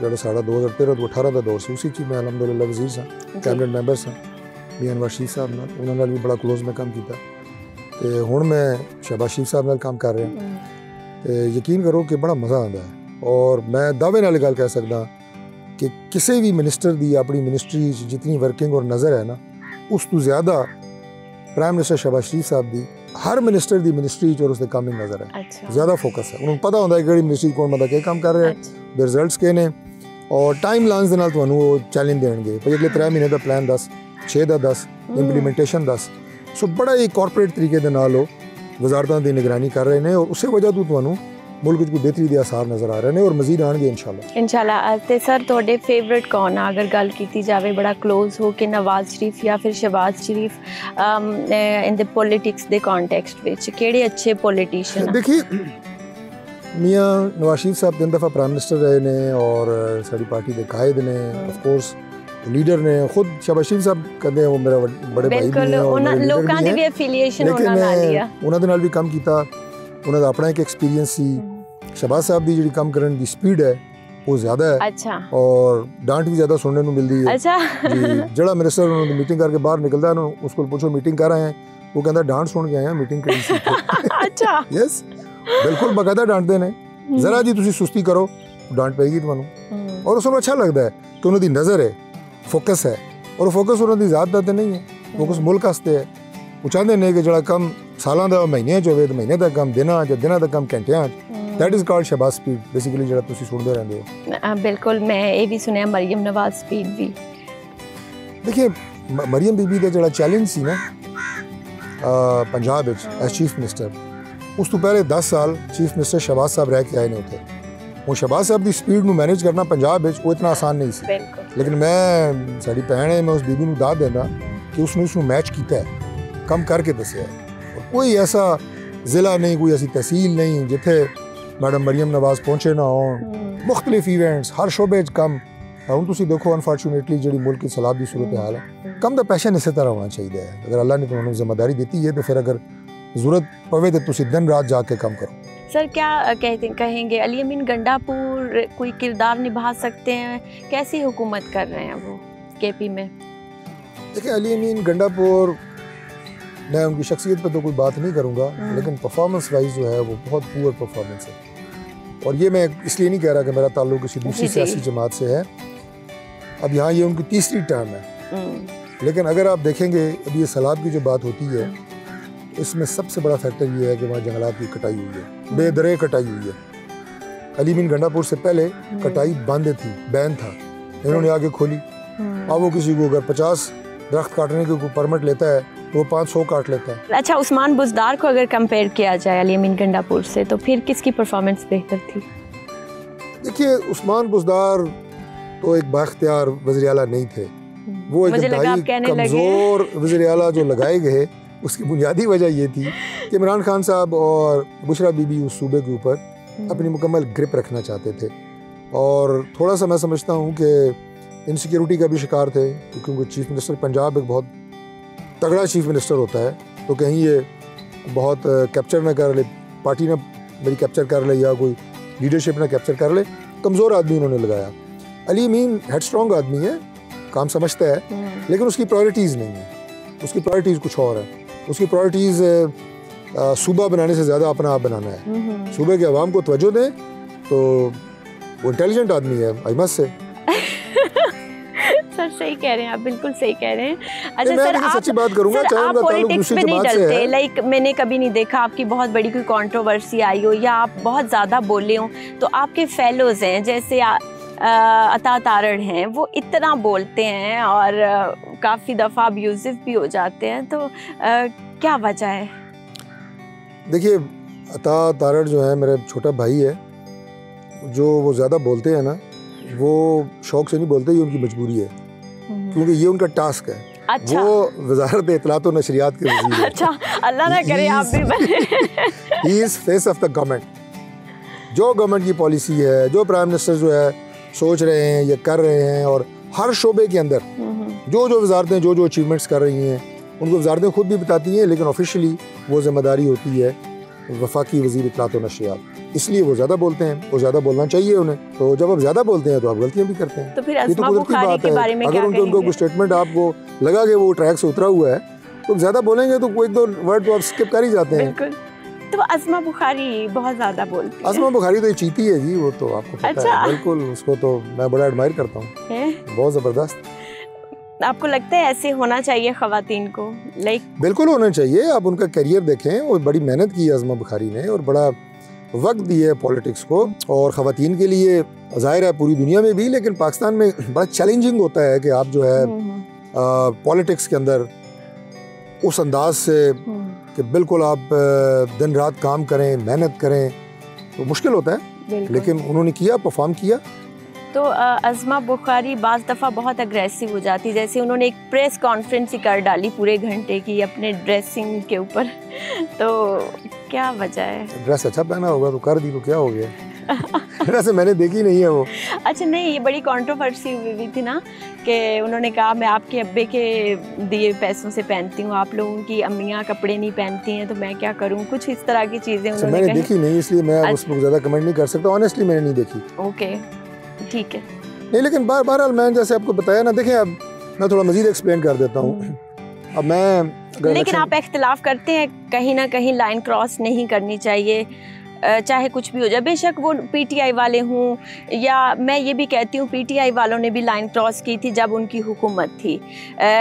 जो साढ़ा 2013 तो 18 का दौर से उसी चीज़ में अलहमदुलिल्लाह वज़ीर सा कैबिनेट मैंबर सा मियां नवाज शरीफ साहब नाल उन्होंने भी बड़ा क्लोज में काम किया। तो हुण मैं शहबाज शरीफ साहब नाल काम कर रहा। तो यकीन करो कि बड़ा मज़ा आता है और मैं दावे नाल गल कह सकदा कि किसी भी मिनिस्टर की अपनी मिनिस्ट्री जितनी वर्किंग और नज़र है ना उस तो ज़्यादा प्राइम मिनिस्टर शहबाज शरीफ साहब की हर मिनिस्टर की मिनिस्ट्री और उसके काम में नज़र है। ज़्यादा फोकस है, उन्होंने पता होता है कि मिनिस्ट्री कौन बंदा क्या काम कर रहा है, दे रिजल्ट्स के ने और टाइम लाइन्स दे नाल तुहानू वो चैलेंज देंगे भाई अगले 3 महीने का प्लान 10, 6 का 10, इंप्लीमेंटेशन 10। सो बड़ा ही कॉरपोरेट तरीके दे नाल वो वजारतां दी निगरानी कर रहे हैं और उस वजह तो तुहानू मुल्क में बेहतरी के आसार नज़र आ रहे हैं और मजीद आएंगे इंशाल्लाह। ते सर तुहाडे फेवरेट कौन है अगर गल की जाए बड़ा क्लोज हो कि नवाज शरीफ या फिर Shahbaz Sharif in the politics दे कॉन्टेक्स्ट विच केड़े अच्छे पॉलिटिशियन? देखिए मियां नवाज शरीफ साहब 3 दफ़ा प्राइम मिनिस्टर रहे ने और साड़ी पार्टी के कायद ने ऑफ कोर्स लीडर ने खुद शहबाज शरीफ साहब कहते हैं वो मेरा बड़े भाई भी हैं और लोकां दी भी एफिलिएशन उन्हां नाल लिया उन्हां दे नाल भी काम कीता। उन्हां दा अपना एक एक्सपीरियंस सी। शहबाज साहब की जी काम करने की स्पीड है वो ज़्यादा है। अच्छा। और डांट भी ज़्यादा सुनने को मिलती है। अच्छा। जड़ा मिनिस्टर उन्होंने मीटिंग करके बाहर निकलता है उसको पूछो मीटिंग कर रहे हैं वो कहता डांट सुन के आए हैं मीटिंग करी सी। अच्छा। यस बिल्कुल बाकायदा डांटते हैं। जरा जी तुसी सुस्ती करो डांट पेगी तुहानू और उसमें अच्छा लगता है कि उन्होंने नज़र है फोकस है और फोकस उन्होंने ज़ात दा नहीं है फोकस मुल्क वास्ते है। वो चाहते हैं कि जड़ा कम सालां दा महीने च होवे तो महीने दा कम दिनां च दिनां दा कम घंटियां च that is called Shahbaz speed basically जड़ा तुसी सुनते रहंदे हो। बिल्कुल मैं ये भी सुनया मरियम नवाज स्पीड भी। देखिए मरियम बीबी का जड़ा चैलेंज सी ना पंजाब विच एज चीफ मिनिस्टर उस तो पहले 10 साल चीफ मिनिस्टर शहबाज साहब रह के आए ने उत्थे। वो शहबाज साहब की स्पीड में मैनेज करना पंजाब विच वो इतना आसान नहीं सी। लेकिन मैं साड़ी भैन है मैं उस बीबी को दाद देना कि उसने मैच किया है कम करके दसिया है। कोई ऐसा ज़िला नहीं कोई ऐसी तहसील नहीं जिथे मैडम मरियम नवाज पहुँचे ना हो। मुख्तलिफ इवेंट्स हर शोबे कम हूँ तुम देखो अनफॉर्चुनेटली जी मुल्क की सलाब की सूरत हाल है कम तो पैशन इस तरह होना चाहिए। अगर अल्लाह ने तुम्हें जिम्मेदारी दी है तो फिर अगर ज़रूरत पवे तो तुम दिन रात जाके काम करो। सर क्या कहेंगे अली अमीन गंडापुर कोई किरदार निभा सकते हैं? कैसी हुकूमत कर रहे हैं वो केपी में? देखिए अली अमीन गंडापुर मैं उनकी शख्सियत पर तो कोई बात नहीं करूँगा लेकिन परफॉर्मेंस वाइज जो है वो बहुत पुअर परफॉर्मेंस है। और ये मैं इसलिए नहीं कह रहा कि मेरा ताल्लुक किसी दूसरी सियासी जमात से है। अब यहाँ ये उनकी तीसरी टर्म है लेकिन अगर आप देखेंगे अभी ये सैलाब की जो बात होती है इसमें सबसे बड़ा फैक्टर ये है कि वहाँ जंगलात की कटाई हुई है बेदरे कटाई हुई है। अली अमीन गंडापुर से पहले कटाई बंद थी बैन था इन्होंने आगे खोली। अब वो किसी को अगर 50 दरख्त काटने के परमिट लेता है तो वो 500 काट लेता है। अच्छा उस्मान बुज़दार को अगर कंपेयर किया जाए अली अमीन गंडापुर से तो फिर किसकी परफॉर्मेंस बेहतर थी? देखिए उस्मान बुज़दार तो एक बाख्तियार वज़ीर आला नहीं थे वो एक कमज़ोर वज़ीर आला जो लगाए गए उसकी बुनियादी वजह ये थी कि इमरान खान साहब और बुशरा बीबी उस सूबे के ऊपर अपनी मुकम्मल ग्रिप रखना चाहते थे और थोड़ा सा मैं समझता हूँ कि इनसिक्योरिटी का भी शिकार थे क्योंकि चीफ मिनिस्टर पंजाब एक बहुत तगड़ा चीफ मिनिस्टर होता है तो कहीं ये बहुत कैप्चर ना कर ले पार्टी ना मेरी कैप्चर कर ले या कोई लीडरशिप ना कैप्चर कर ले कमज़ोर आदमी उन्होंने लगाया। अली अमीन हेड स्ट्रॉन्ग आदमी है काम समझता है लेकिन उसकी प्रायोरिटीज़ नहीं है उसकी प्रायोरिटीज़ कुछ और है। उसकी प्रायोरिटीज़ सूबा बनाने से ज़्यादा अपना आप बनाना है। सूबे के अवाम को तवज्जो दें तो वो इंटेलिजेंट आदमी है आई मस्ट से। सर सही कह रहे हैं आप बिल्कुल सही कह रहे हैं। अच्छा सर, आप सच्ची बात करूंगा, सर, चाहे आप उनका ताल्लुक पॉलिटिक्स दूसरी में नहीं जमात से डलते, है। लाइक मैंने कभी नहीं देखा आपकी बहुत बड़ी कोई कंट्रोवर्सी आई हो या आप बहुत ज़्यादा बोले हो, तो आपके फेलोज हैं जैसे अता तारड़ हैं, वो इतना बोलते हैं और काफ़ी दफ़ा अब्यूजिव भी हो जाते हैं, तो क्या वजह है? देखिए, अता तारड़ जो है मेरा छोटा भाई है, जो वो ज़्यादा बोलते हैं ना, वो शौक से नहीं बोलते, ये उनकी मजबूरी है, क्योंकि ये उनका टास्क है। अच्छा। वो वजारत इत्तलात और नशरियात के वज़ीर हैं। अच्छा, अल्लाह ना करे आप भी बने। He is face of the government. जो गवर्नमेंट की पॉलिसी है, जो प्राइम मिनिस्टर जो है सोच रहे हैं या कर रहे हैं, और हर शोबे के अंदर जो जो वजारतें जो जो अचीवमेंट्स कर रही हैं, उनको वजारतें खुद भी बताती हैं, लेकिन ऑफिशियली वो जिम्मेदारी होती है वफाकी वज़ीर इत्तलात और नशरियात। इसलिए वो ज़्यादा बोलते हैं, वो ज़्यादा बोलना चाहिए उन्हें। तो जब आप ज़्यादा बोलते हैं तो आप गलतियाँ भी करते हैं। तो फिर ये अस्मा कुदरती बुखारी बात के है। बारे में क्या अगर उनको कहेंगे? कोई स्टेटमेंट आपको लगा कि वो ट्रैक से उतरा हुआ है, तो ज़्यादा बोलेंगे तो कोई दो वर्ड तो आप स्किप कर ही जाते हैं। बिल्कुल। तो अस्मा बुखारी बहुत ज़्यादा बोलती है। अस्मा बुखारी तो एक चीती है जी, वो तो आपको पता अच्छा। है। बिल्कुल, उसको तो मैं बड़ा एडमायर करता हूँ, बहुत ज़बरदस्त। आपको लगता है ऐसे होना चाहिए ख़वातीन को? लाइक बिल्कुल होना चाहिए। आप उनका करियर देखें, और बड़ी मेहनत की है अस्मा बुखारी ने, और बड़ा वक्त दिया है पॉलिटिक्स को, और ख़वातीन के लिए ज़ाहिर है पूरी दुनिया में भी, लेकिन पाकिस्तान में बड़ा चैलेंजिंग होता है कि आप जो है पॉलिटिक्स के अंदर उस अंदाज से कि बिल्कुल आप दिन रात काम करें, मेहनत करें, तो मुश्किल होता है, लेकिन उन्होंने किया, परफॉर्म किया। तो अस्मा बुखारी बाज़ दफ़ा बहुत अग्रेसिव हो जाती, जैसे उन्होंने एक प्रेस कॉन्फ्रेंस ही कर डाली पूरे घंटे की अपने ड्रेसिंग के ऊपर, तो क्या वजह है? ड्रेस अच्छा पहना होगा तो कर दी, तो क्या हो गया? वैसे मैंने देखी नहीं है वो। अच्छा, नहीं, ये बड़ी कंट्रोवर्सी हुई थी ना, कि उन्होंने कहा मैं आपके अब्बे के दिए पैसों से पहनती हूँ, आप लोगों की अम्मियाँ कपड़े नहीं पहनती हैं, तो मैं क्या करूँ, कुछ इस तरह की चीज़ें उन्होंने मैंने देखी नहीं, इसलिए मैं उस पर ज़्यादा कमेंट नहीं कर सकता। ऑनेस्टली मैंने नहीं देखी। ओके, ठीक है। नहीं, लेकिन बहरहाल मैंने जैसे आपको बताया ना, देखें अब मैं थोड़ा मज़ीद एक्सप्लेन कर देता हूँ। अब मैं लेकिन आप इख्तिलाफ करते हैं, कहीं ना कहीं लाइन क्रॉस नहीं करनी चाहिए, चाहे कुछ भी हो जाए, बेशक वो पीटीआई वाले हों, या मैं ये भी कहती हूँ पीटीआई वालों ने भी लाइन क्रॉस की थी जब उनकी हुकूमत थी,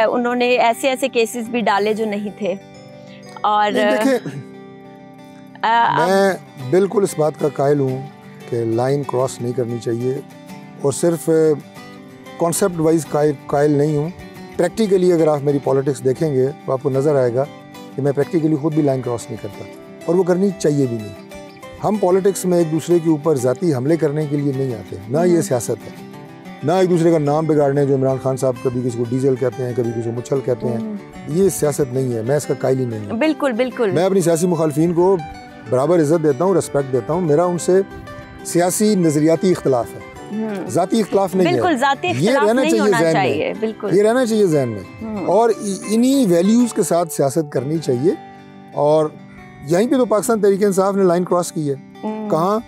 उन्होंने ऐसे ऐसे केसेस भी डाले जो नहीं थे। और मैं बिल्कुल इस बात का कायल हूँ कि लाइन क्रॉस नहीं करनी चाहिए, और सिर्फ कॉन्सेप्ट वाइज कायल नहीं हूँ। प्रैक्टिकली अगर आप मेरी पॉलिटिक्स देखेंगे तो आपको नज़र आएगा कि मैं प्रैक्टिकली खुद भी लाइन क्रॉस नहीं करता, और वो करनी चाहिए भी नहीं। हम पॉलिटिक्स में एक दूसरे के ऊपर ज़ाती हमले करने के लिए नहीं आते, ना ये सियासत है, ना एक दूसरे का नाम बिगाड़ने, जो इमरान खान साहब कभी किसी को डीजल कहते हैं, कभी किसी को मुच्छल कहते हैं, ये सियासत नहीं है। मैं इसका कायल ही नहीं हूँ। बिल्कुल बिल्कुल। मैं अपनी सियासी मुखालफिन को बराबर इज़्ज़त देता हूँ, रिस्पेक्ट देता हूँ। मेरा उनसे सियासी नज़रियाती इख्तलाफ है, ज़ाती इख्तलाफ नहीं है। बिल्कुल, ज़ाती इख्तलाफ नहीं होना चाहिए, बिल्कुल ये रहना चाहिए जहन में, और इन्हीं वैल्यूज़ के साथ सियासत करनी चाहिए। और यहीं पे तो पाकिस्तान तहरीक इंसाफ ने लाइन क्रॉस की है। कहाँ?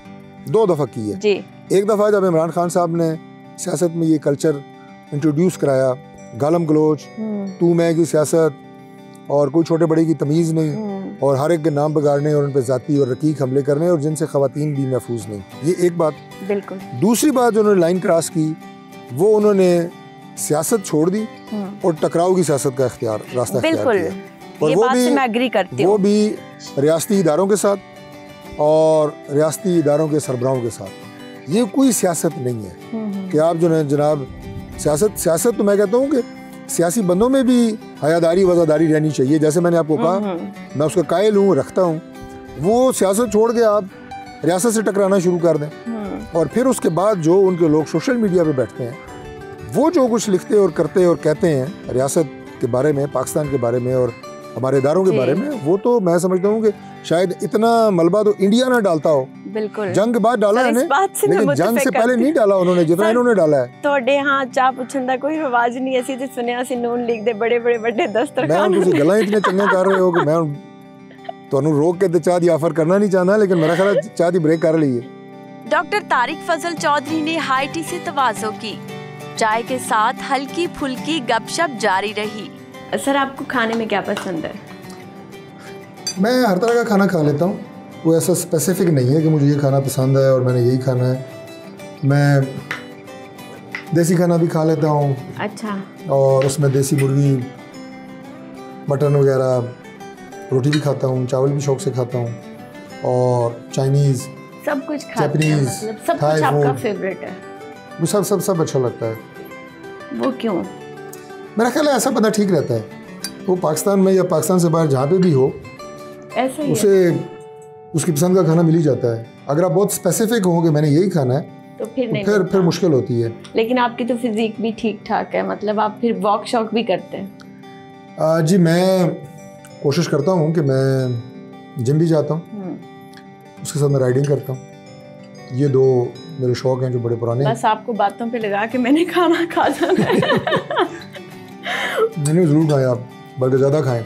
2 दफ़ा की है जी। एक दफ़ा जब इमरान खान साहब ने सियासत में ये कल्चर इंट्रोड्यूस कराया, गालम गलोच, तू मैं की सियासत, और कोई छोटे बड़े की तमीज़ नहीं, और हर एक के नाम बिगाड़ने और उन पर ज़ाती और रकीक हमले करने, और जिनसे ख़वातीन भी महफूज नहीं। ये एक बात। बिल्कुल। दूसरी बात जो उन्होंने लाइन क्रॉस की, वो उन्होंने सियासत छोड़ दी और टकराव की सियासत का रास्ता इख्तियार किया, और ये बात से मैं एग्री करती हूँ। वो भी रियासती इदारों के साथ और रियासती इदारों के सरबराहों के साथ। ये कोई सियासत नहीं है कि आप जो है जनाब सियासत तो मैं कहता हूँ कि सियासी बंदों में भी हयादारी वज़ादारी रहनी चाहिए। जैसे मैंने आपको कहा, मैं उसका कायल हूँ, रखता हूँ। वो सियासत छोड़ के आप रियासत से टकराना शुरू कर दें, और फिर उसके बाद जो उनके लोग सोशल मीडिया पे बैठते हैं, वो जो कुछ लिखते और करते और कहते हैं रियासत के बारे में, पाकिस्तान के बारे में और हमारे इदारों के बारे में, वो तो मैं समझता हूँ कि शायद इतना मलबा तो इंडिया ना डालता हो। बिल्कुल। जंग के बाद डाला है, लेकिन जंग से पहले नहीं डाला उन्होंने जितना इन्होंने डाला है। ਤੁਹਾਡੇ ਹਾਂ ਚਾਹ ਪੁੱਛਣ ਦਾ ਕੋਈ ਰਿਵਾਜ ਨਹੀਂ, ਅਸੀਂ ਤੇ ਸੁਣਿਆ ਸੀ ਨੂਨ ਲੀਗ ਦੇ ਬੜੇ ਬੜੇ ਵੱਡੇ ਦਸਤਰਖਾਨ। मैं ਤੁਸੀਂ ਗੱਲਾਂ ਇਤਨੇ ਚੰਗੇ ਕਰ ਰਹੇ ਹੋ ਕਿ मैं ਤੁਹਾਨੂੰ रोक के चाह दी ऑफर करना नहीं चाहता, लेकिन मेरा ख्याल चाह दी ब्रेक कर ली है। डॉक्टर तारिक फजल चौधरी ने हाई टी से तवाज़ो की, चाय के साथ हल्की फुल्की गपशप जारी रही। सर, आपको खाने में क्या पसंद है? मैं हर तरह का खाना खा लेता हूँ, कोई ऐसा स्पेसिफिक नहीं है कि मुझे ये खाना पसंद है और मैंने यही खाना है। मैं देसी खाना भी खा लेता हूँ। अच्छा। और उसमें देसी मुर्गी मटन वगैरह, रोटी भी खाता हूँ, चावल भी शौक से खाता हूँ, और चाइनीज़, सब कुछ खाते हैं, मतलब सब कुछ आपका फेवरेट है? वो सब अच्छा लगता है। वो क्यों? मेरा ख्याल है ऐसा बंदा ठीक रहता है, वो पाकिस्तान में या पाकिस्तान से बाहर जहाँ पे भी हो, ऐसा ही उसे उसकी पसंद का खाना मिल ही जाता है। अगर आप बहुत स्पेसिफिक हो कि मैंने यही खाना है तो फिर नहीं, फिर मुश्किल होती है। लेकिन आपकी तो फिजिक भी ठीक ठाक है, मतलब आप फिर वॉक शॉक भी करते हैं? जी, मैं कोशिश करता हूँ कि मैं जिम भी जाता हूँ, उसके साथ मैं राइडिंग करता हूँ। ये दो मेरे शौक हैं जो बड़े पुराने हैं। बस आपको बातों पे लगा के मैंने खाना खा जाना है। मैंने ज़रूर खाएं आप, बल्कि ज़्यादा खाएं।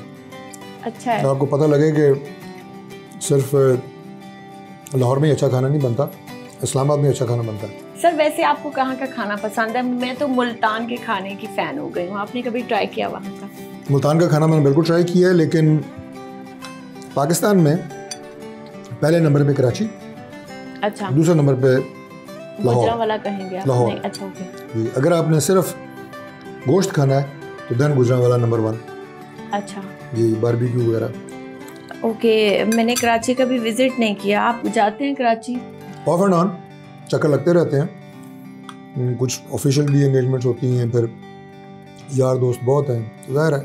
अच्छा है। तो आपको पता लगे कि सिर्फ लाहौर में ही अच्छा खाना नहीं बनता, इस्लामाबाद में अच्छा खाना बनता है। सर वैसे आपको कहाँ का खाना पसंद है? मैं तो मुल्तान के खाने की फ़ैन हो गई हूँ, आपने कभी ट्राई किया वहाँ का? मुल्तान का खाना मैंने बिल्कुल ट्राई किया है, लेकिन पाकिस्तान में पहले नंबर पे कराची, अच्छा, दूसरे नंबर पे लाहौर। गुजरांवाला कहेंगे आप? लाहौर। नहीं, अच्छा ओके। जी, अगर आपने सिर्फ गोश्त खाना है तो देन गुजरांवाला नंबर 1। अच्छा जी, बारबेक्यू वगैरह। ओके, मैंने कराची कभी विजिट नहीं किया। आप जाते हैं कराची? ऑफ एंड ऑन चक्कर लगते रहते हैं, कुछ ऑफिशियल भी एंगेजमेंट्स होती हैं, फिर यार दोस्त बहुत हैं, तो ज़ाहिर है।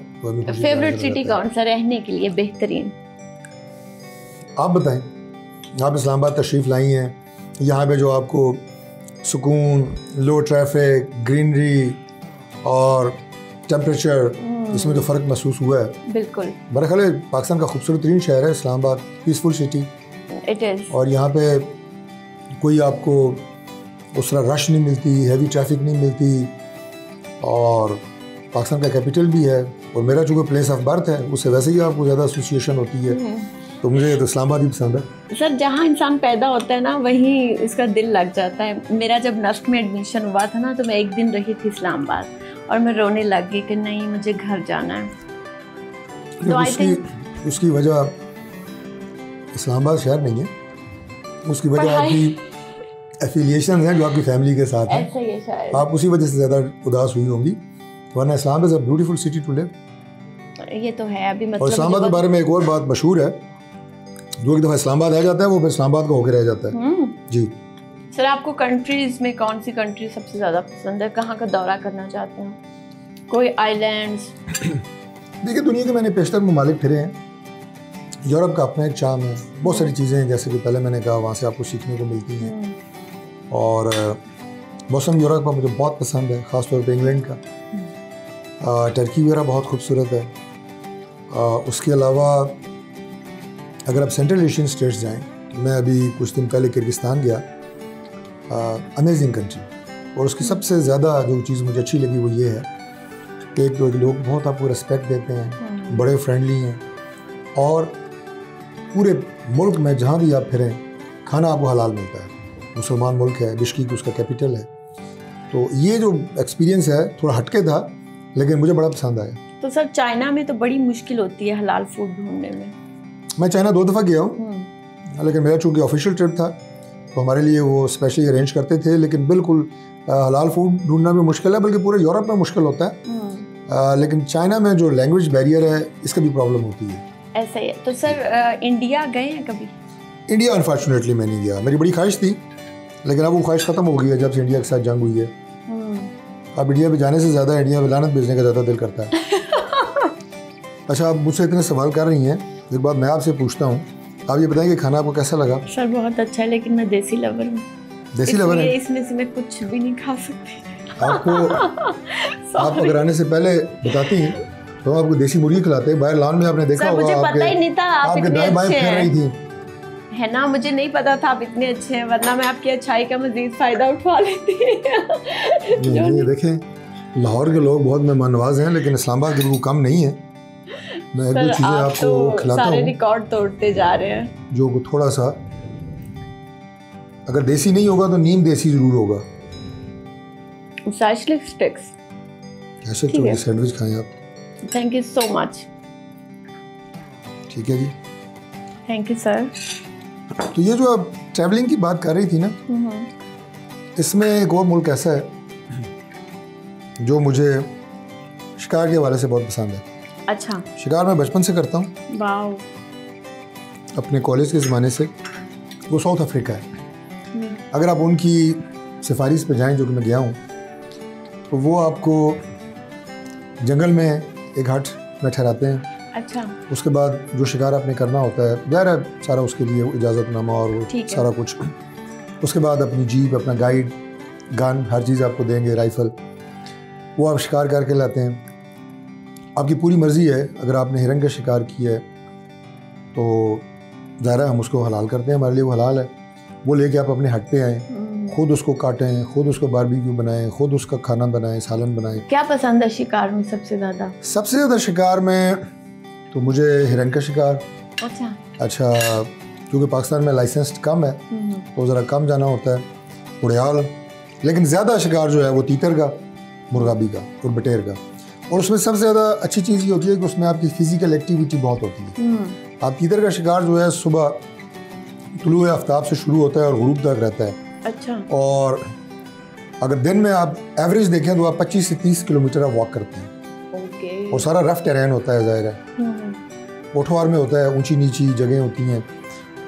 फेवरेट सिटी कौन सा रहने के लिए बेहतरीन? आप बताएं, आप इस्लामाबाद तशरीफ़ लाई हैं, यहाँ पे जो आपको सुकून, लो ट्रैफिक, ग्रीनरी और टेम्परेचर, इसमें जो फ़र्क महसूस हुआ है। बिल्कुल। मेरा ख्याल है पाकिस्तान का खूबसूरत तरीन शहर है Islamabad, peaceful city. It is. और यहाँ पे कोई आपको उस तरह रश नहीं मिलती, हैवी ट्रैफिक नहीं मिलती, और पाकिस्तान का कैपिटल भी है, और मेरा चूँकि प्लेस ऑफ बर्थ है उससे वैसे ही आपको ज़्यादा एसोसिएशन होती है, तो मुझे तो इस्लामाबाद ही पसंद है। सर जहाँ इंसान पैदा होता है ना वहीं उसका दिल लग जाता है। मेरा जब नस्क में एडमिशन हुआ था ना, तो मैं एक दिन रही थी इस्लामाबाद और मैं रोने लग गई कि नहीं मुझे घर जाना है। तो उसकी वजह इस्लामाबाद शहर नहीं है, उसकी वजह आपकी एफिलिएशन है जो आपकी फैमिली के साथ है। ऐसा ही है शायद। आप उसी वजह से ज़्यादा उदास हुई होंगी, वरना Islamabad is a beautiful city to live. ये तो है अभी, मतलब और इस्लामाबाद के बारे में एक और बात मशहूर है, जो एक दफ़ा इस्लामाबाद आ जाता है वो फिर इस्लामाबाद का होकर रह जाता है। जी सर, आपको कंट्रीज में कौन सी कंट्री सबसे ज़्यादा पसंद है? कहाँ का दौरा करना चाहते हैं? कोई आइलैंड्स? देखिए, दुनिया के मैंने पेशतर ममालिक फिरे हैं। यूरोप का अपना एक चार्म है, बहुत सारी चीज़ें हैं जैसे कि पहले मैंने कहा वहाँ से आपको सीखने को मिलती हैं, और मौसम यूरोप का मुझे बहुत पसंद है, ख़ास तौर पे इंग्लैंड का। टर्की वगैरह बहुत खूबसूरत है। उसके अलावा अगर आप सेंट्रल एशियन स्टेट्स जाएं, मैं अभी कुछ दिन पहले किर्गिस्तान गया, अमेजिंग कंट्री, और उसकी सबसे ज़्यादा जो चीज़ मुझे अच्छी लगी वो ये है कि एक तो लोग बहुत आपको रिस्पेक्ट देते हैं, बड़े फ्रेंडली हैं, और पूरे मुल्क में जहाँ भी आप फिरें खाना आपको हलाल मिलता है। मुसलमान मुल्क है, बिश्केक उसका कैपिटल है, तो ये जो एक्सपीरियंस है थोड़ा हटके था, लेकिन मुझे बड़ा पसंद आया। तो सर चाइना में तो बड़ी मुश्किल होती है हलाल फूड ढूंढने में। मैं चाइना 2 दफ़ा गया हूँ, लेकिन मेरा चूँकि ऑफिशियल ट्रिप था तो हमारे लिए वो स्पेशली अरेंज करते थे, लेकिन बिल्कुल हलाल फूड ढूंढना भी मुश्किल है, बल्कि पूरे यूरोप में मुश्किल होता है। लेकिन चाइना में जो लैंग्वेज बैरियर है इसका भी प्रॉब्लम होती है। ऐसा ही है। तो सर इंडिया गए हैं कभी? इंडिया अनफॉर्चुनेटली मैं नहीं गया, मेरी बड़ी ख्वाहिश थी, लेकिन अब वो ख्वाहिश ख़त्म हो गई है जब से इंडिया के साथ जंग हुई है। अब इंडिया पे जाने से ज़्यादा इंडिया में लानत भेजने का ज़्यादा दिल करता है। अच्छा, आप मुझसे इतने सवाल कर रही हैं, एक बात मैं आपसे पूछता हूँ, आप ये बताएं कि खाना आपको कैसा लगा? सर बहुत अच्छा है, लेकिन मैं देसी लवर हूँ। देसी लवर है? इसमें से मैं कुछ भी नहीं खा सकती। आपको आप अगर आने से पहले बताती हैं तो आपको देसी मुर्गी खिलाते। बाहर लॉन में आपने देखा होगा, मुझे पता ही नहीं था आप इतने अच्छे हैं, है ना? मुझे नहीं पता था आप इतने अच्छे हैं, वरना मैं आपकी अच्छाई का मजीद फायदा उठा लेती। ये देखें, लाहौर के लोग बहुत मेहमान नवाज हैं, लेकिन इस्लामाबाद के लोग कम नहीं है। मैं एक दो चीज़ें आपको खिलाता हूँ, सारे रिकॉर्ड तोड़ते जा रहे हैं, जो थोड़ा सा अगर देसी नहीं होगा तो नीम देसी जरूर होगा। स्टिक्स ऐसे तो सैंडविच खाएं आप। Thank you so much. ठीक है जी, थैंक यू सर। तो ये जो आप ट्रैवलिंग की बात कर रही थी ना, इसमें एक और मुल्क ऐसा है जो मुझे शिकार के हवाले से बहुत पसंद है। अच्छा, शिकार मैं बचपन से करता हूँ, वाओ, अपने कॉलेज के ज़माने से। वो साउथ अफ्रीका है। अगर आप उनकी सफारीज पे जाएं, जो कि मैं गया हूँ, तो वो आपको जंगल में एक हट में ठहराते हैं। अच्छा, उसके बाद जो शिकार आपने करना होता है, ज़ाहिर है सारा उसके लिए इजाज़तनामा और वो सारा कुछ। उसके बाद अपनी जीप, अपना गाइड, गन, हर चीज़ आपको देंगे, राइफ़ल, वो आप शिकार करके लाते हैं। आपकी पूरी मर्ज़ी है, अगर आपने हिरन का शिकार किया है तो ज़ाहिर है हम उसको हलाल करते हैं, हमारे लिए वो हलाल है। वो लेके आप अपने हट पे आएँ, खुद उसको काटें, खुद उसको बारबेक्यू बनाएं, खुद उसका खाना बनाएं, सालन बनाएं। क्या पसंद है शिकार में सबसे ज़्यादा? सबसे ज़्यादा शिकार में तो मुझे हिरन का शिकार। अच्छा, क्योंकि पाकिस्तान में लाइसेंस कम है तो ज़रा कम जाना होता है, उड़ियाल। लेकिन ज़्यादा शिकार जो है वो तीतर का, मुर्गाबी का और बटेर का। और उसमें सबसे ज़्यादा अच्छी चीज़ ये होती है कि उसमें आपकी फ़िज़िकल एक्टिविटी बहुत होती है। आप तीतर का शिकार जो है सुबह तुलुए आफ्ताब से शुरू होता है और गुरूब तक रहता है। अच्छा। और अगर दिन में आप एवरेज देखें तो आप 25 से 30 किलोमीटर आप वॉक करते हैं। ओके। और सारा रफ टेरेन होता है, ज़ाहिर है पोठवार में होता है, ऊंची नीची जगह होती हैं,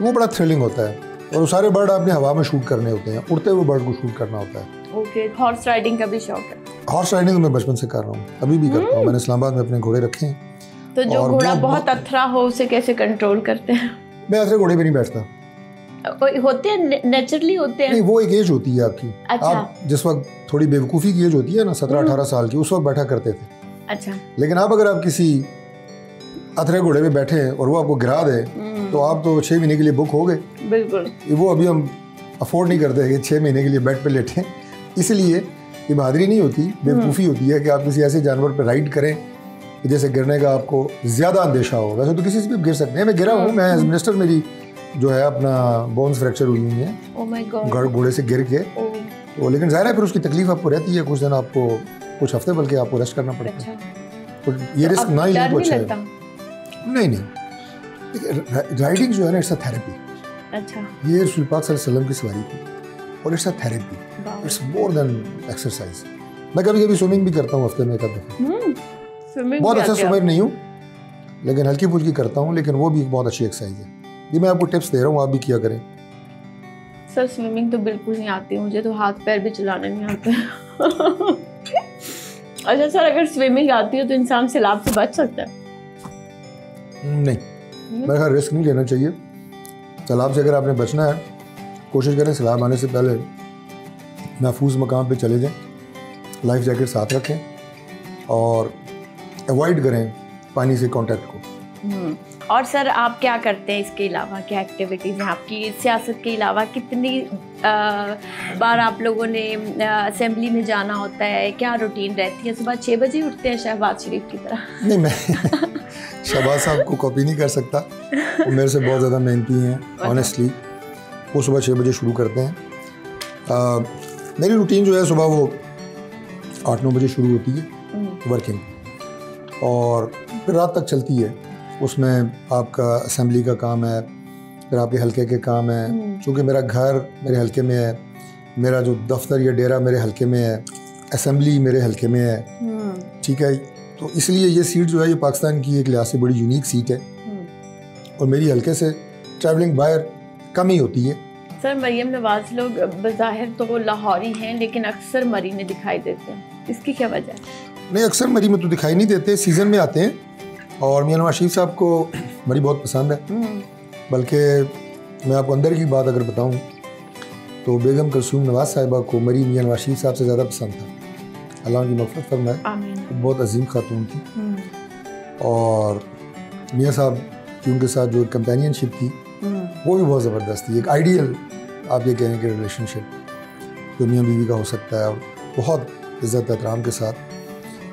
वो बड़ा थ्रिलिंग होता है। और वो सारे बर्ड आपने हवा में शूट करने होते हैं, उड़ते हुए बर्ड को शूट करना होता है। ओके। हॉर्स राइडिंग का भी शौक है? हॉर्स राइडिंग तो मैं बचपन से कर रहा हूँ, अभी भी करता हूँ। मैंने इस्लामाबाद में अपने घोड़े रखे हैं। तो जो घोड़ा बहुत अथरा हो उसे कैसे कंट्रोल करते हैं? मैं ऐसे घोड़े पे नहीं बैठता। होते हैं, नेचुरली होते हैं। नहीं, वो एक एज होती है आपकी। अच्छा। आप जिस वक्त थोड़ी बेवकूफ़ी की एज होती है ना, 17-18 साल की, उस वक्त बैठा करते थे। अच्छा। लेकिन अब अगर आप किसी अथरे घोड़े पे बैठे और वो आपको गिरा दे तो आप तो 6 महीने के लिए बुक हो गए। बिल्कुल। वो अभी हम अफोर्ड नहीं करते कि 6 महीने के लिए बेड पे लेटें। इसलिए ये बहादुरी नहीं होती, बेवकूफ़ी होती है कि आप किसी ऐसे जानवर पर राइड करें जैसे गिरने का आपको ज़्यादा अंदेशा हो। वैसे तो किसी से भी गिर सकते हैं। मैं गिरा हूँ, मैं एज मिनिस्टर मेरी जो है अपना बोन्स फ्रैक्चर हुई है। Oh my God. घोड़े से गिर के। तो लेकिन ज़ाहिर है फिर उसकी तकलीफ आपको रहती है, कुछ दिन आपको, कुछ हफ्ते बल्कि आपको रेस्ट करना पड़ता है। तो ये रिस्क ना ही तो अच्छा है। नहीं, राइडिंग जो है ना, इट्स अ थेरेपी। अच्छा। ये रसूल पाक सल्लल्लाहु अलैहि वसल्लम की सवारी थी और it's a therapy, it's more than exercise. मैं कभी कभी स्विमिंग भी करता हूँ, हफ्ते में एक दफ़ा। बहुत अच्छा स्विमर नहीं हूँ लेकिन हल्की फुल्की करता हूँ, लेकिन वो भी एक बहुत अच्छी एक्सरसाइज है। ये मैं आपको टिप्स दे रहा हूँ, आप भी किया करें। सर स्विमिंग तो बिल्कुल नहीं आती मुझे, तो हाथ पैर भी चलाने नहीं आते। अच्छा सर, अगर स्विमिंग आती है तो इंसान सैलाब से बच सकता है? नहीं, मेरे ख्याल रिस्क नहीं लेना चाहिए। सैलाब से अगर आपने बचना है, कोशिश करें सैलाब आने से पहले महफूज मकाम पे चले जाएं, लाइफ जैकेट साथ रखें और अवॉइड करें पानी से कांटेक्ट को। और सर आप क्या करते हैं इसके अलावा, क्या एक्टिविटीज़ हैं आपकी? सियासत के अलावा कितनी बार आप लोगों ने असेंबली में जाना होता है? क्या रूटीन रहती है? सुबह 6 बजे उठते हैं शहबाज शरीफ की तरह? नहीं, मैं शहबाज साहब को कॉपी नहीं कर सकता, वो मेरे से बहुत ज़्यादा मेहनती हैं ऑनेस्टली। वो सुबह 6 बजे शुरू करते हैं। मेरी रूटीन जो है सुबह वो 8-9 बजे शुरू होती है वर्किंग, और फिर रात तक चलती है। उसमें आपका असेंबली का काम है, फिर आपके हलके के काम है। चूँकि मेरा घर मेरे हलके में है, मेरा जो दफ्तर या डेरा मेरे हलके में है, असेंबली मेरे हलके में है, ठीक है। तो इसलिए ये सीट जो है ये पाकिस्तान की एक लिहाज से बड़ी यूनिक सीट है और मेरी हलके से ट्रैवलिंग बाहर कम ही होती है। सर मरीम नवाज लोग बज़ाहिर तो वो लाहौरी हैं लेकिन अक्सर मरी में दिखाई देते हैं, इसकी क्या वजह है? नहीं, अक्सर मरी में तो दिखाई नहीं देते, सीज़न में आते हैं। और मियां नवाज शरीफ साहब को मरी बहुत पसंद है। बल्कि मैं आपको अंदर की बात अगर बताऊं तो बेगम कुलसूम नवाज साहिबा को मरी मियां नवाज शरीफ साहब से ज़्यादा पसंद था। अल्लाह की मग़फ़िरत फरमाए, बहुत अजीम खातून थी। और मियां साहब की उनके साथ जो कंपेनियनशिप थी वो भी बहुत ज़बरदस्त थी। एक आइडियल आप ये कहें कि रिलेशनशिप जो मियां बीवी का हो सकता है, बहुत इज़्ज़त एहतराम के साथ।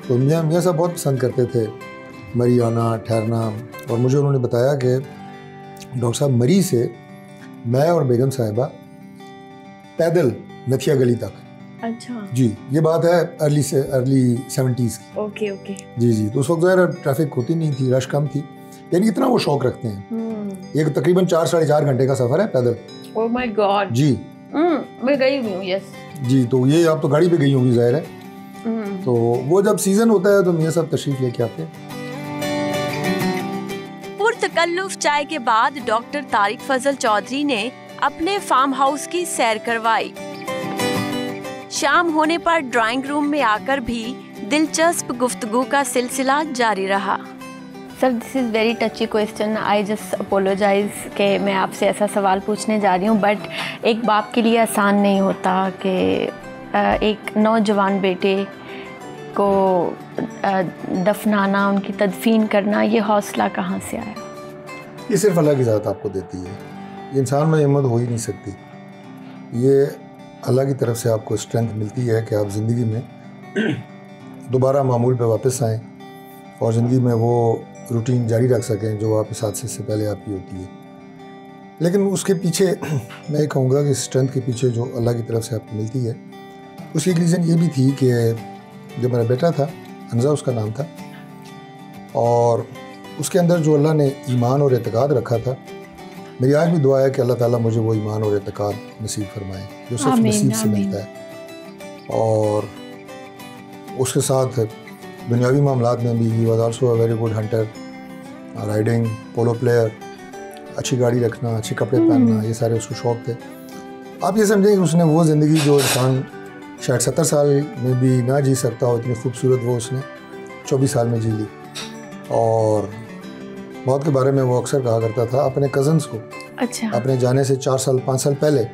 तो मियां साहब बहुत पसंद करते थे मरी आना, ठहरना। और मुझे उन्होंने बताया कि डॉक्टर साहब मरी से मैं और बेगम साहिबा पैदल नथिया गली तक। अच्छा जी, ये बात है अर्ली 70s की। Okay okay. जी, तो उस वक्त ज़रा ट्रैफिक होती नहीं थी, रश कम थी, यानी इतना वो शौक रखते हैं। ये तकरीबन 4-4.5 घंटे का सफ़र है पैदल। Oh my God. जी मैं गई हुई हूँ। यस जी, तो ये आप तो गाड़ी पे गई होंगी ज़ाहिर है। तो वो जब सीज़न होता है तो मियां साहब तशरीफ़ लेके आते हैं। तकल्लुफ चाय के बाद डॉक्टर तारिक फजल चौधरी ने अपने फार्म हाउस की सैर करवाई। शाम होने पर ड्राइंग रूम में आकर भी दिलचस्प गुफ्तगू का सिलसिला जारी रहा। Sir, this is very टची question, I just apologise कि मैं आपसे ऐसा सवाल पूछने जा रही हूँ, बट एक बाप के लिए आसान नहीं होता कि एक नौजवान बेटे को दफनाना, उनकी तदफीन करना, ये हौसला कहाँ से आया? ये सिर्फ अल्लाह की ज़ात आपको देती है, ये इंसान में हिम्मत हो ही नहीं सकती। ये अल्लाह की तरफ से आपको स्ट्रेंथ मिलती है कि आप ज़िंदगी में दोबारा मामूल पे वापस आएँ और ज़िंदगी में वो रूटीन जारी रख सकें जो आप इस हादसे से पहले आपकी होती है। लेकिन उसके पीछे मैं ये कहूँगा कि स्ट्रेंथ के पीछे जो अल्लाह की तरफ से आपको मिलती है, उसकी एक रीज़न ये भी थी कि जब मेरा बेटा था, हंज़ा उसका नाम था, और उसके अंदर जो अल्लाह ने ईमान और एतकाद रखा था, मेरी आज भी दुआ है कि अल्लाह ताला मुझे वो ईमान और एतकाद नसीब फरमाए जो सिर्फ नसीब से मिलता है। और उसके साथ दुनियावी मामलात में भी he was also a very good Hunter, riding, polo player, अच्छी गाड़ी रखना, अच्छे कपड़े पहनना, ये सारे उसको शौक़ थे। आप ये समझें कि उसने वो ज़िंदगी जो इंसान शायद 70 साल में भी ना जी सकता हो, इतनी खूबसूरत वो उसने 24 साल में जी ली। और मौत के बारे में वो अक्सर कहा करता था अपने कज़न्स को, अच्छा, अपने जाने से 4 साल 5 साल पहले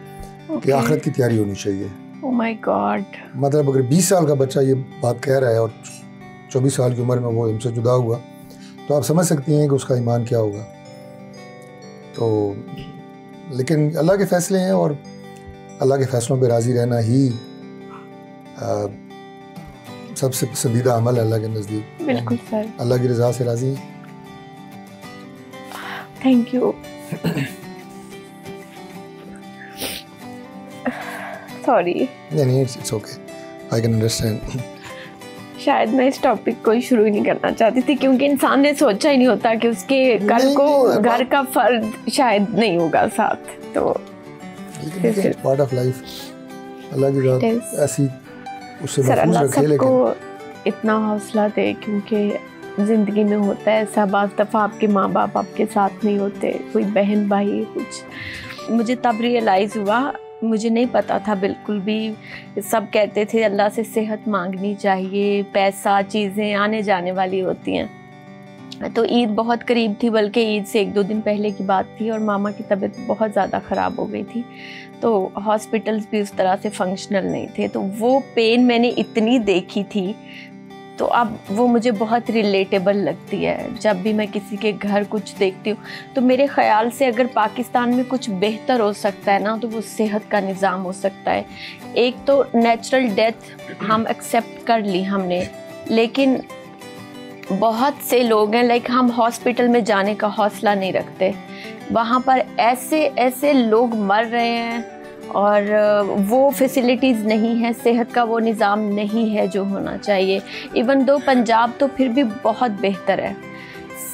कि आखिरत की तैयारी होनी चाहिए। Oh my God. मतलब अगर 20 साल का बच्चा ये बात कह रहा है और 24 साल की उम्र में वो हमसे जुदा हुआ, तो आप समझ सकती हैं कि उसका ईमान क्या होगा। तो लेकिन अल्लाह के फ़ैसले हैं और अल्लाह के फ़ैसलों पे राज़ी रहना ही सबसे पसंदीदा अमल है अल्लाह के नज़दीक। बिल्कुल सर, अल्लाह की रज़ा से राज़ी हैं। Thank you. सॉरी। नहीं, it's okay, I can understand. शायद मैं इस टॉपिक को ही शुरू ही नहीं करना चाहती थी, क्योंकि इंसान ने सोचा ही नहीं होता कि उसके कल को घर का फर्द शायद नहीं होगा साथ। तो पार्ट ऑफ लाइफ, अल्लाह की ज़ात ऐसी उससे महफूज रखे। लेकिन इतना हौसला दे, क्योंकि ज़िंदगी में होता है ऐसा, बाज़ दफ़ा आपके माँ बाप आपके साथ नहीं होते, कोई बहन भाई कुछ। मुझे तब रियलाइज़ हुआ, मुझे नहीं पता था बिल्कुल भी। सब कहते थे अल्लाह से सेहत मांगनी चाहिए, पैसा, चीज़ें आने जाने वाली होती हैं। तो ईद बहुत करीब थी, बल्कि ईद से 1-2 दिन पहले की बात थी, और मामा की तबीयत बहुत ज़्यादा ख़राब हो गई थी। तो हॉस्पिटल्स भी उस तरह से फंक्शनल नहीं थे। तो वो पेन मैंने इतनी देखी थी, तो अब वो मुझे बहुत रिलेटेबल लगती है। जब भी मैं किसी के घर कुछ देखती हूँ, तो मेरे ख़्याल से अगर पाकिस्तान में कुछ बेहतर हो सकता है ना, तो वो सेहत का निज़ाम हो सकता है। एक तो नेचुरल डेथ हम एक्सेप्ट कर ली हमने, लेकिन बहुत से लोग हैं लाइक हम हॉस्पिटल में जाने का हौसला नहीं रखते। वहाँ पर ऐसे ऐसे लोग मर रहे हैं, और वो फैसिलिटीज़ नहीं है, सेहत का वो निज़ाम नहीं है जो होना चाहिए। इवन दो पंजाब तो फिर भी बहुत बेहतर है,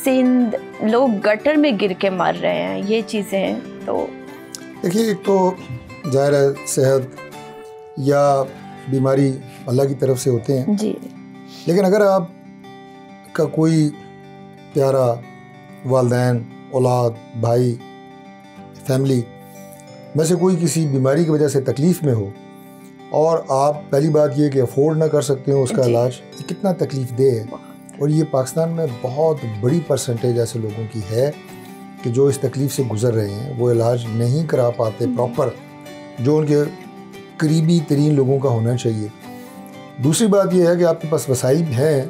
सिंध लोग गटर में गिर के मर रहे हैं, ये चीज़ें हैं। तो देखिए, एक तो ज़ाहिर है सेहत या बीमारी अल्लाह की तरफ से होते हैं जी, लेकिन अगर आप का कोई प्यारा वालिदैन, औलाद, भाई, फैमिली में से कोई किसी बीमारी की वजह से तकलीफ़ में हो, और आप पहली बात ये कि अफोर्ड ना कर सकते हो उसका इलाज, ये कितना तकलीफ़ दे है। और ये पाकिस्तान में बहुत बड़ी परसेंटेज ऐसे लोगों की है कि जो इस तकलीफ़ से गुज़र रहे हैं, वो इलाज नहीं करा पाते प्रॉपर जो उनके करीबी तरीन लोगों का होना चाहिए। दूसरी बात ये है कि आपके पास वसाइल हैं,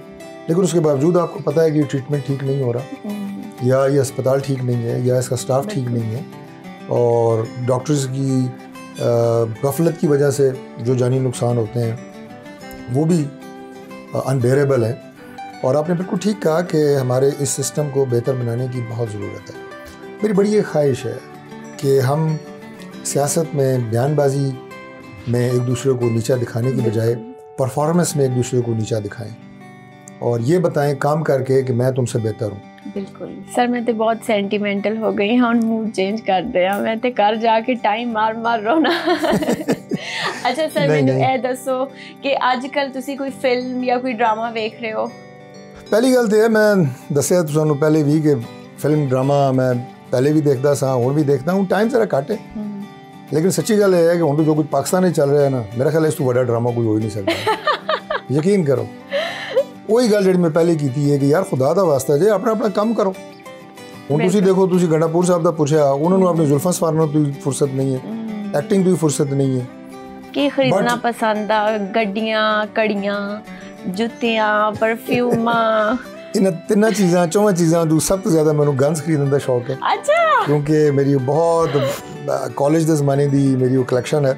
लेकिन उसके बावजूद आपको पता है कि ये ट्रीटमेंट ठीक नहीं हो रहा, या ये अस्पताल ठीक नहीं है, या इसका स्टाफ ठीक नहीं है, और डॉक्टर्स की गफलत की वजह से जो जानी नुकसान होते हैं वो भी अनबेरेबल है। और आपने बिल्कुल ठीक कहा कि हमारे इस सिस्टम को बेहतर बनाने की बहुत ज़रूरत है। मेरी बड़ी ये ख्वाहिश है कि हम सियासत में बयानबाजी में एक दूसरे को नीचा दिखाने की बजाय परफॉर्मेंस में एक दूसरे को नीचा दिखाएं, और ये बताएं काम करके कि मैं तुमसे बेहतर हूँ। बिल्कुल सर, मैं तो बहुत सेंटिमेंटल हो गई हाँ, मूड चेंज कर दिया मैं तो, घर जाके टाइम मार रोना। अच्छा सर, मैंने ये दसो कि आजकल तुसी कोई फिल्म या कोई ड्रामा देख रहे हो? पहली गल तो है, मैं दसिया तुहानू पहले भी कि ਫਿਲਮ ਡਰਾਮਾ ਮੈਂ ਪਹਿਲੇ ਵੀ ਦੇਖਦਾ ਸਾਂ, ਹੁਣ ਵੀ ਦੇਖਦਾ, ਹੁਣ ਟਾਈਮ ਜ਼ਰਾ ਘੱਟ ਹੈ। ਲੇਕਿਨ ਸੱਚੀ ਗੱਲ ਇਹ ਹੈ ਕਿ ਹੁਣ ਤਾਂ ਜੋ ਕੁਝ ਪਾਕਿਸਤਾਨ ਵਿੱਚ ਚੱਲ ਰਿਹਾ ਨਾ, ਮੇਰਾ ਖਿਆਲ ਇਸ ਤੋਂ ਵੱਡਾ ਡਰਾਮਾ ਕੋਈ ਹੋ ਹੀ ਨਹੀਂ ਸਕਦਾ। ਯਕੀਨ ਕਰੋ, ਉਹੀ ਗੱਲ ਜਿਹੜੀ ਮੈਂ ਪਹਿਲੇ ਕੀਤੀ ਹੈ ਕਿ ਯਾਰ ਖੁਦਾ ਦਾ ਵਾਸਤਾ ਜੇ ਆਪਣਾ ਆਪਣਾ ਕੰਮ ਕਰੋ। ਹੁਣ ਤੁਸੀਂ ਦੇਖੋ, ਤੁਸੀਂ ਗੰਡਾਪੁਰ ਸਾਹਿਬ ਦਾ ਪੁੱਛਿਆ, ਉਹਨਾਂ ਨੂੰ ਆਪਣੀ ਜ਼ੁਲਫਾਂ ਸਵਾਰਨ ਤੋਂ ਫੁਰਸਤ ਨਹੀਂ ਹੈ, ਐਕਟਿੰਗ ਤੋਂ ਫੁਰਸਤ ਨਹੀਂ ਹੈ। ਕੀ ਖਰੀਦਣਾ ਪਸੰਦ ਆ? ਗੱਡੀਆਂ, ਕੜੀਆਂ, ਜੁੱਤੀਆਂ, ਪਰਫਿਊਮਾਂ, ਇਹਨਾਂ ਤਿੰਨਾਂ ਚੀਜ਼ਾਂ, ਚੌਵਾਂ ਚੀਜ਼ਾਂ ਤੋਂ ਸਭ ਤੋਂ ਜ਼ਿਆਦਾ ਮੈਨੂੰ ਗਨਸ ਖਰੀਦਣ ਦਾ ਸ਼ੌਕ ਹੈ। ਅੱਛਾ। ਕਿਉਂਕਿ ਮੇਰੀ ਬਹੁਤ ਕਾਲਜ ਦੇ ਜ਼ਮਾਨੇ ਦੀ ਮੇਰੀ ਉਹ ਕਲੈਕਸ਼ਨ ਹੈ।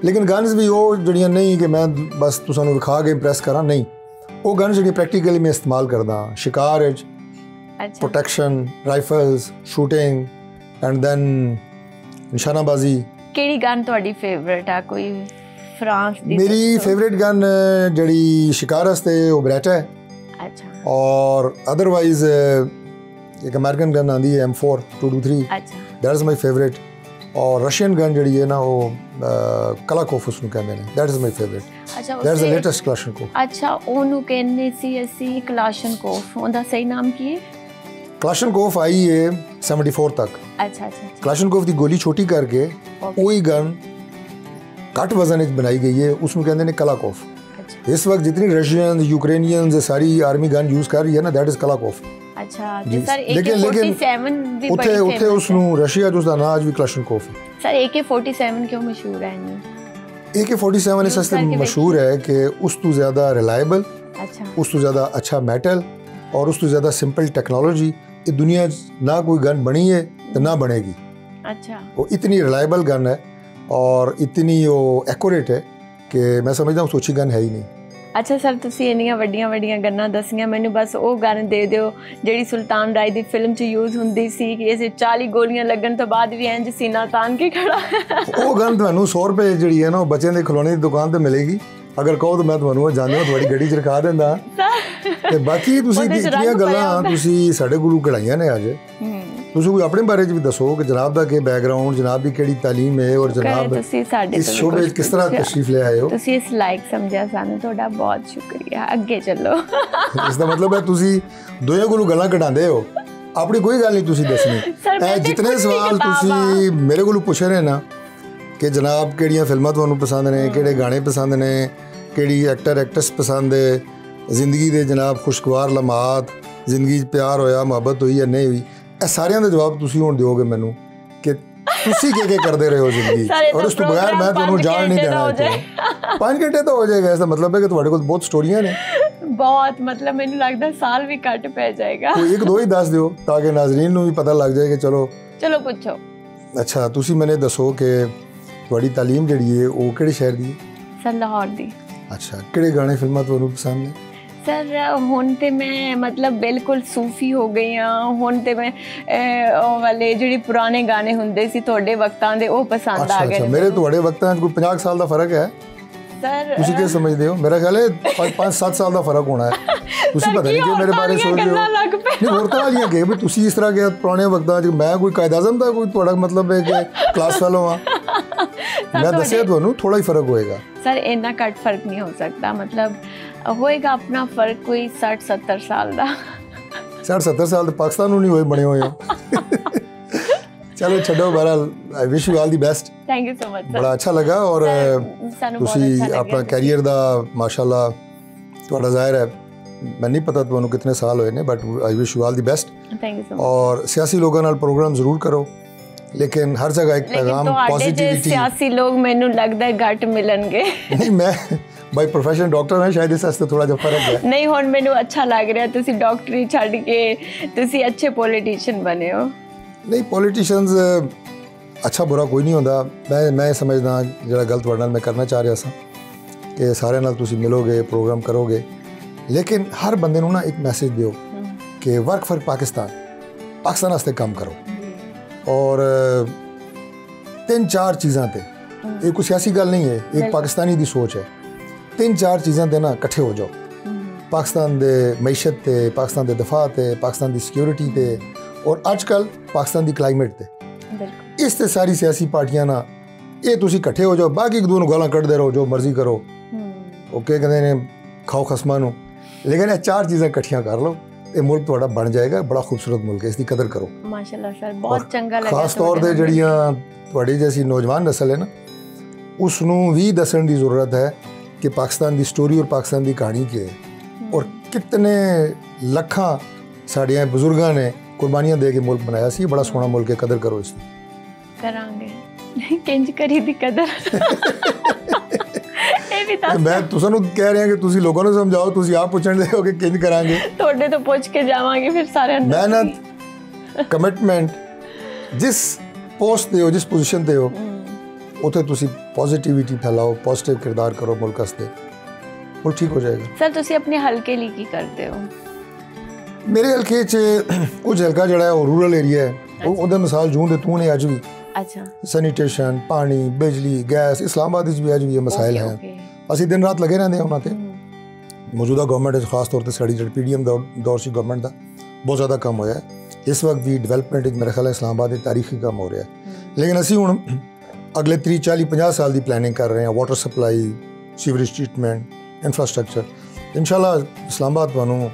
ਲੇਕਿਨ ਗਨਸ ਵੀ ਉਹ ਜਿਹੜੀਆਂ ਨਹੀਂ ਕਿ ਮੈਂ ਬਸ ਤੁਹਾਨੂੰ ਵਿਖਾ ਕੇ ਇੰਪ੍ਰੈਸ ਕਰਾਂ, ਨਹੀਂ, ਉਹ ਗਨਸ ਜਿਹੜੀ ਪ੍ਰੈਕਟੀਕਲੀ ਮੈਂ ਇਸਤੇਮਾਲ ਕਰਦਾ ਸ਼ਿਕਾਰ ਵਿੱਚ, protection, rifles, shooting and then ਨਿਸ਼ਾਨਾਬਾਜ਼ੀ। ਕਿਹੜੀ ਗਨ ਤੁਹਾਡੀ ਫੇਵਰੇਟ ਆ? ਕੋਈ ਫਰਾਂਸ ਦੀ? ਮੇਰੀ ਫੇਵਰੇਟ ਗਨ ਜਿਹੜੀ ਸ਼ਿਕਾਰ ਵਾਸਤੇ ਉਹ ਬਰੈਟਾ ਹੈ। अच्छा। और अदरवाइज एक अमेरिकन गन आती है M4 223। अच्छा। That is my favourite. और रशियन गन जी है ना वो कलाकोफ उसनू कहते हैं, दैट इज़ माई फेवरेट। अच्छा, that is the latest Kalashnikov. अच्छा, ओनू कहने सी असी क्लाशनकोफ, ओंदा सही नाम की है? क्लाशनकोफ आई है 74 तक। अच्छा अच्छा। क्लाशनकोफ की गोली छोटी करके वही गन घट वजन बनाई गई है, उसनू कहते हैं कलाकोफ। इस वक्त जितनी रशियन, यूक्रेनियन सारी आर्मी गन यूज कर रही है ना, दैट इज कलाकोफ। अच्छा जी सर। AK-47 भी बड़ी फेमस है। उसनु रशिया जो दा नाज भी क्लाशनकोफ है। सर AK-47 क्यों मशहूर है? AK-47 इस वास्ते मशहूर है कि उस तो ज्यादा रिलायबल, अच्छा, उस तो ज्यादा अच्छा मेटल और उस तो ज्यादा सिंपल टेक्नोलॉजी ये दुनिया ना कोई गन बनी है तो ना बनेगी। अच्छा। वो इतनी रिलायबल गन है और इतनी वो एक्यूरेट है कि मैं समझदा हूँ सोची गन है ही नहीं। अच्छा सर, ਤੁਸੀਂ ਇੰਨੀਆਂ ਵੱਡੀਆਂ ਵੱਡੀਆਂ ਗੰਨਾਂ ਦੱਸੀਆਂ, ਮੈਨੂੰ ਬਸ ਉਹ ਗਨ ਦੇ ਦਿਓ ਜਿਹੜੀ ਸੁਲਤਾਨ ਰਾਏ ਦੀ ਫਿਲਮ 'ਚ ਯੂਜ਼ ਹੁੰਦੀ ਸੀ ਕਿ ਇਸੇ 40 ਗੋਲੀਆਂ ਲੱਗਣ ਤੋਂ ਬਾਅਦ ਵੀ ਇੰਜ ਸੀਨਾ ਤਾਨ ਕੇ ਖੜਾ। ਉਹ ਗਨ ਤੁਹਾਨੂੰ 100 ਰੁਪਏ ਜਿਹੜੀ ਹੈ ਨਾ ਉਹ ਬੱਚਿਆਂ ਦੇ ਖਿਡੌਣੇ ਦੀ ਦੁਕਾਨ ਤੇ ਮਿਲੇਗੀ। ਅਗਰ ਕਹੋ ਤਾਂ ਮੈਂ ਤੁਹਾਨੂੰ ਉਹ ਜਾਣਦਾ ਤੁਹਾਡੀ ਗੱਡੀ 'ਚ ਰਖਾ ਦਿੰਦਾ। ਤੇ ਬਾਕੀ ਤੁਸੀਂ ਕਿੰਨੀਆਂ ਗੱਲਾਂ ਤੁਸੀਂ ਸਾਡੇ ਕੋਲੋਂ ਕਢਾਈਆਂ ਨੇ ਅੱਜ, ਤੁਸੀਂ ਕੋਈ ਆਪਣੇ ਬਾਰੇ 'ਚ ਵੀ ਦੱਸੋ ਕਿ ਜਨਾਬ ਦਾ ਕੀ ਬੈਕਗ੍ਰਾਉਂਡ, ਜਨਾਬ ਦੀ ਕਿਹੜੀ ਤਾਲੀਮ ਹੈ ਔਰ ਜਨਾਬ ਇਸ ਸ਼ੋਬੇ 'ਚ ਕਿਸ ਤਰ੍ਹਾਂ ਤਸ਼ਰੀਫ ਲੈ ਆਏ ਹੋ। ਤੁਸੀਂ ਇਸ ਲਾਇਕ ਸਮਝਿਆ ਸਾਨੂੰ, ਤੁਹਾਡਾ ਬਹੁਤ ਸ਼ੁਕਰੀਆ। ਅੱਗੇ ਚੱਲੋ। ਇਸ ਦਾ ਮਤਲਬ ਹੈ ਤੁਸੀਂ ਦੋਹਾਂ ਕੋਲੋਂ ਗੱਲਾਂ ਕਢਾਉਂਦੇ ਹੋ, ਆਪਣੀ ਕੋਈ ਗੱਲ ਨਹੀਂ ਤੁਸੀਂ ਦੱਸਣੀ। ਇਹ ਜਿਤਨੇ ਸਵਾਲ ਤੁਸੀਂ ਮੇਰੇ ਕੋਲੋਂ ਪੁੱਛ ਰਹੇ ਨਾ ਕਿ ਜਨਾਬ ਕਿਹੜੀਆਂ ਫਿਲਮਾਂ ਤੁਹਾਨੂੰ ਪਸੰਦ ਨੇ, ਕਿਹੜੇ ਗਾਣੇ ਪਸੰਦ ਨੇ, ਕਿਹੜੀ ਐਕਟਰ ਐਕਟਰਸ ਪਸੰਦ ਹੈ, ਜ਼ਿੰਦਗੀ ਦੇ ਜਨਾਬ ਖੁਸ਼ਗਵਾਰ ਲਮਹਾਤ, ਜ਼ਿੰਦਗੀ 'ਚ ਪਿਆਰ ਹੋਇਆ, ਮੁਹੱਬਤ ਹੋਈ ਜਾਂ ਨਹੀਂ ਹੋਈ, ਇਹ ਸਾਰਿਆਂ ਦਾ ਜਵਾਬ ਤੁਸੀਂ ਹੁਣ ਦਿਓਗੇ ਮੈਨੂੰ ਕਿ ਤੁਸੀਂ ਕੀ ਕਰਦੇ ਰਹੇ ਹੋ ਜ਼ਿੰਦਗੀ। ਔਰ ਉਸ ਤੋਂ ਬਗੈਰ ਮੈਂ ਤੁਹਾਨੂੰ ਜਾਣ ਨਹੀਂ ਦੇਣਾ। 5 ਘੰਟੇ ਤਾਂ ਹੋ ਜਾਏਗਾ। ਇਸ ਦਾ ਮਤਲਬ ਹੈ ਕਿ ਤੁਹਾਡੇ ਕੋਲ ਬਹੁਤ ਸਟੋਰੀਆਂ ਨੇ। ਬਹੁਤ, ਮਤਲਬ ਮੈਨੂੰ ਲੱਗਦਾ ਸਾਲ ਵੀ ਘੱਟ ਪੈ ਜਾਏਗਾ। ਕੋਈ ਇੱਕ ਦੋ ਹੀ ਦੱਸ ਦਿਓ ਤਾਂ ਕਿ ਨਾਜ਼ਰੀਨ ਨੂੰ ਵੀ ਪਤਾ ਲੱਗ ਜਾਏ ਕਿ ਚਲੋ ਪੁੱਛੋ। ਅੱਛਾ, ਤੁਸੀਂ ਮੈਨੂੰ ਦੱਸੋ ਕਿ ਤੁਹਾਡੀ ਤਾਲੀਮ ਜਿਹੜੀ ਹੈ ਉਹ ਕਿਹੜੇ ਸ਼ਹਿਰ ਦੀ ਹੈ? ਸਰ ਲਾਹੌਰ ਦੀ। ਅੱਛਾ, ਕਿਹੜੇ ਗਾਣੇ ਫਿਲਮਾਂ ਤੁਹਾਨੂੰ ਪਸੰਦ ਨੇ? ਸਰ ਹੁਣ ਤੇ ਮੈਂ ਮਤਲਬ ਬਿਲਕੁਲ ਸੂਫੀ ਹੋ ਗਈ ਹਾਂ। ਹੁਣ ਤੇ ਮੈਂ ਉਹ ਵਾਲੇ ਜਿਹੜੇ ਪੁਰਾਣੇ ਗਾਣੇ ਹੁੰਦੇ ਸੀ ਤੁਹਾਡੇ ਵਕਤਾਂ ਦੇ, ਉਹ ਪਸੰਦ ਆ ਗਏ। ਮੇਰੇ ਤੁਹਾਡੇ ਵਕਤਾਂ 'ਚ ਕੋਈ 50 ਸਾਲ ਦਾ ਫਰਕ ਹੈ? ਸਰ ਤੁਸੀਂ ਕੀ ਸਮਝਦੇ ਹੋ? ਮੇਰਾ ਖਿਆਲ ਹੈ 5-7 ਸਾਲ ਦਾ ਫਰਕ ਹੋਣਾ ਹੈ। ਤੁਸੀਂ ਪਤਾ ਨਹੀਂ ਕਿ ਮੇਰੇ ਬਾਰੇ ਸੋਚਦੇ ਹੋ। ਨਹੀਂ, ਔਰਤਾਂ ਵਾਲੀਆਂ ਕਿ ਵੀ ਤੁਸੀਂ ਇਸ ਤਰ੍ਹਾਂ ਕਿ ਪੁਰਾਣੇ ਵਕਤਾਂ 'ਚ ਮੈਂ ਕੋਈ ਕਾਇਦ ਆਜ਼ਮ ਦਾ ਕੋਈ ਤੁਹਾਡਾ ਮਤਲਬ ਹੈ ਕਿ ਕਲਾਸ ਫੈਲੋ ਹਾਂ? ਮੈਂ ਦੱਸਿਆ ਤੁਹਾਨੂੰ ਥੋੜਾ ਹੀ ਫਰਕ ਹੋਏਗਾ। ਸਰ ਇੰਨਾ ਘੱਟ ਫਰਕ ਨਹੀਂ ਹੋ ਸਕਦਾ, ਮਤਲਬ ਹੋਏਗਾ ਆਪਣਾ ਫਰਕ ਕੋਈ 60-70 ਸਾਲ ਦਾ। 60-70 ਸਾਲ ਤਾਂ ਪਾਕਿਸਤਾਨ ਨੂੰ ਨਹੀਂ ਹੋਏ ਬਣੇ ਹੋਏ ਹੋ। ਚਲੋ ਛੱਡੋ, ਬਹਰਾਲ ਆਈ wish you all the best. Thank you so much sir, ਬੜਾ ਅੱਛਾ ਲੱਗਾ। ਔਰ ਤੁਸੀਂ ਆਪਣਾ ਕੈਰੀਅਰ ਦਾ ਮਾਸ਼ਾਅੱਲਾ ਤੁਹਾਡਾ ਜ਼ਾਹਿਰ ਹੈ, ਮੈਂ ਨਹੀਂ ਪਤਾ ਤੁਹਾਨੂੰ ਕਿੰਨੇ ਸਾਲ ਹੋਏ ਨੇ, but I wish you all the best. Thank you so much. ਔਰ ਸਿਆਸੀ ਲੋਕਾਂ ਨਾਲ ਪ੍ਰੋਗਰਾਮ ਜ਼ਰੂਰ ਕਰੋ, ਲੇਕਿਨ ਹਰ ਜਗ੍ਹਾ ਇੱਕ ਪੈਗਾਮ ਪੋਜ਼ਿਟਿਵਿਟੀ। ਸਿਆਸੀ ਲੋਕ ਮੈਨੂੰ ਲੱਗਦਾ ਘੱਟ ਮਿਲਣਗੇ। ਨਹੀਂ, ਮੈਂ ਬਾਈ ਪ੍ਰੋਫੈਸ਼ਨ ਡਾਕਟਰ ਹਾਂ, ਸ਼ਾਇਦ ਇਸ ਵਾਸਤੇ ਥੋੜਾ ਜਿਹਾ ਫਰਕ ਹੈ। ਨਹੀਂ, ਹੁਣ ਮੈਨੂੰ ਅੱਛਾ ਲੱਗ ਰਿਹਾ ਤੁਸੀਂ ਡਾਕਟਰੀ ਛੱਡ ਕੇ ਤੁਸੀਂ ਅੱਛੇ ਪੋਲੀਟੀਸ਼ੀਅਨ ਬਣੇ ਹੋ। ਨਹੀਂ, ਪੋਲੀਟੀਸ਼ੀਅਨਸ ਅੱਛਾ ਬੁਰਾ ਕੋਈ ਨਹੀਂ ਹੁੰਦਾ। ਮੈਂ ਸਮਝਦਾ ਜਿਹੜਾ ਗਲਤ ਤੁਹਾਡੇ ਨਾਲ ਮੈਂ ਕਰਨਾ ਚਾਹ ਰਿਹਾ ਸਾਂ ਕਿ ਸਾਰਿਆਂ ਨਾਲ ਤੁਸੀਂ ਮਿਲੋਗੇ, ਪ੍ਰੋਗਰਾਮ ਕਰੋਗੇ, ਲੇਕਿਨ ਹਰ ਬੰਦੇ ਨੂੰ ਨਾ ਇੱਕ ਮੈਸੇਜ ਦਿਓ ਕਿ ਵਰਕ ਫॉर ਪਾਕਿਸਤਾਨ ਵਾਸਤੇ ਕੰਮ ਕਰੋ। ਔਰ 3-4 ਚੀਜ਼ਾਂ ਤੇ, ਇਹ ਕੋਈ ਸਿਆਸੀ ਗੱਲ ਨਹੀਂ ਹੈ, ਇੱਕ ਪਾਕਿਸਤਾਨੀ ਦੀ ਸੋਚ ਹੈ। 3-4 ਚੀਜ਼ਾਂ ਤੇ ਨਾ ਇਕੱਠੇ ਹੋ ਜਾਓ। ਪਾਕਿਸਤਾਨ ਦੇ ਮਈਸ਼ਤ ਤੇ, ਪਾਕਿਸਤਾਨ ਦੇ ਦਫਾ ਤੇ, ਪਾਕਿਸਤਾਨ ਦੀ ਸਿਕਿਉਰਿਟੀ ਤੇ, ਔਰ ਅੱਜ ਕੱਲ੍ਹ ਪਾਕਿਸਤਾਨ ਦੀ ਕਲਾਈਮੇਟ ਤੇ, ਇਸ ਤੇ ਸਾਰੀ ਸਿਆਸੀ ਪਾਰਟੀਆਂ ਨਾ ਇਹ ਤੁਸੀਂ ਇਕੱਠੇ ਹੋ ਜਾਓ। ਬਾਕੀ ਇੱਕ ਦੂਜੇ ਨੂੰ ਗਾਲਾਂ ਕੱਢਦੇ ਰਹੋ, ਜੋ ਮਰਜ਼ੀ ਕਰੋ, ਓਕੇ ਕਹਿੰਦੇ ਨੇ ਖਾਓ ਖਸਮਾਂ ਨੂੰ, ਲੇਕਿਨ ਇਹ 4 ਚੀਜ਼ਾਂ ਇਕੱਠੀਆਂ ਕਰ ਲਓ ਇਹ ਮੁਲਕ ਤੁਹਾਡਾ ਬਣ ਜਾਏਗਾ, ਬੜਾ ਖੂਬਸੂਰਤ ਮੁਲਕ ਹੈ, ਇਸ ਦੀ ਕਦਰ ਕਰੋ। ਮਾਸ਼ਾਅੱਲਾ ਸਰ, ਬਹੁਤ ਚੰਗਾ ਲੱਗਾ। ਖਾਸ ਤੌਰ ਤੇ ਜਿਹੜੀਆਂ ਤੁਹਾਡੀ ਜੈਸੀ ਨੌਜਵਾਨ ਨਸਲ ਹੈ ਨਾ, ਉਸ ਨੂੰ ਵੀ ਦੱਸਣ ਦੀ ਜ਼ਰੂਰਤ ਹੈ ਕਿ ਪਾਕਿਸਤਾਨ ਦੀ ਸਟੋਰੀ ਔਰ ਪਾਕਿਸਤਾਨ ਦੀ ਕਹਾਣੀ ਕੀ ਹੈ, ਔਰ ਕਿਤਨੇ ਲੱਖਾਂ ਸਾਡੀਆਂ ਬਜ਼ੁਰਗਾਂ ਨੇ ਕੁਰਬਾਨੀਆਂ ਦੇ ਕੇ ਮੁਲਕ ਬਣਾਇਆ ਸੀ। ਬੜਾ ਸੋਹਣਾ ਮੁਲਕ ਹੈ, ਕਦਰ ਕਰੋ ਇਸ ਦੀ। ਕਰਾਂਗੇ, ਕਿੰਜ ਕਰੀ ਦੀ ਕਦਰ। ਇਹ ਵੀ ਤਾਂ ਮੈਂ ਤੁਹਾਨੂੰ ਕਹਿ ਰਿਹਾ ਕਿ ਤੁਸੀਂ ਲੋਕਾਂ ਨੂੰ ਸਮਝਾਓ, ਤੁਸੀਂ ਆਪ ਪੁੱਛਣ ਦੇ ਹੋ ਕਿ ਕਿੰਜ ਕਰਾਂਗੇ। ਤੁਹਾਡੇ ਤੋਂ ਪੁੱਛ ਕੇ ਜਾਵਾਂਗੇ ਫਿਰ ਸਾਰਿਆਂ ਨੂੰ। ਮਿਹਨਤ, ਕਮਿਟਮੈਂਟ, ਜਿਸ ਪੋਸਟ ਤੇ ਹੋ, ਜਿਸ ਪੋਜੀਸ਼ਨ ਤੇ ਹੋ, ਉੱਥੇ ਤੁਸੀਂ ਪੋਜ਼ਿਟਿਵਿਟੀ ਫੈਲਾਓ, ਪੋਜ਼ਿਟਿਵ ਕਿਰਦਾਰ ਕਰੋ ਮੁਲਕ ਵਾਸਤੇ, ਉਹ ਠੀਕ ਹੋ ਜਾਏਗਾ। ਸਰ ਤੁਸੀਂ ਆਪਣੇ ਹਲਕੇ ਲਈ ਕੀ ਕਰਦੇ ਹੋ? ਮੇਰੇ ਹਲਕੇ 'ਚ ਕੁਝ ਹਲਕਾ ਜਿਹੜਾ ਹੈ ਉਹ ਰੂਰਲ ਏਰੀਆ ਹੈ, ਉਹਦਾ ਮਿਸਾਲ ਜੂੰ ਦੇ ਤੂੰ ਨੇ ਅੱਜ ਵੀ। ਅੱਛਾ। ਸੈਨੀਟੇਸ਼ਨ, ਪਾਣੀ, ਬਿਜਲੀ, ਗੈਸ, ਇਸਲਾਮਾਬਾਦ ਵਿੱਚ ਵੀ ਅੱਜ ਵੀ ਇਹ ਮਸਾਇਲ ਹੈ। ਅਸੀਂ ਦਿਨ ਰਾਤ ਲੱਗੇ ਰਹਿੰਦੇ ਹਾਂ ਉਹਨਾਂ 'ਤੇ। ਮੌਜੂਦਾ ਗਵਰਨਮੈਂਟ ਵਿੱਚ ਖਾਸ ਤੌਰ 'ਤੇ ਸਾਡੀ ਜਿਹੜੀ PDM ਦੌਰ ਸੀ ਗਵਰਨਮੈਂਟ ਦਾ, ਬਹੁਤ ਜ਼ਿਆਦਾ ਕੰਮ ਹੋਇਆ ਹੈ। ਇਸ ਵਕਤ ਵੀ ਡਿਵੈਲਪਮੈਂਟ ਵਿੱਚ ਮੇਰੇ ਖਿਆਲ ਹੈ ਇਸਲਾਮਾਬਾਦ ਦੇ ਤਾਰੀਖੀ ਕੰਮ ਹੋ ਰਿਹਾ ਹੈ। ਲੇਕਿਨ ਅਸੀਂ ਹੁਣ ਅਗਲੇ 30, 40, 50 ਸਾਲ ਦੀ ਪਲੈਨਿੰਗ ਕਰ ਰਹੇ ਹਾਂ। Water supply, sewerage treatment, infrastructure. ਇਨਸ਼ਾਅੱਲਾ ਇਸਲਾਮਾਬਾਦ ਤੁਹਾਨੂੰ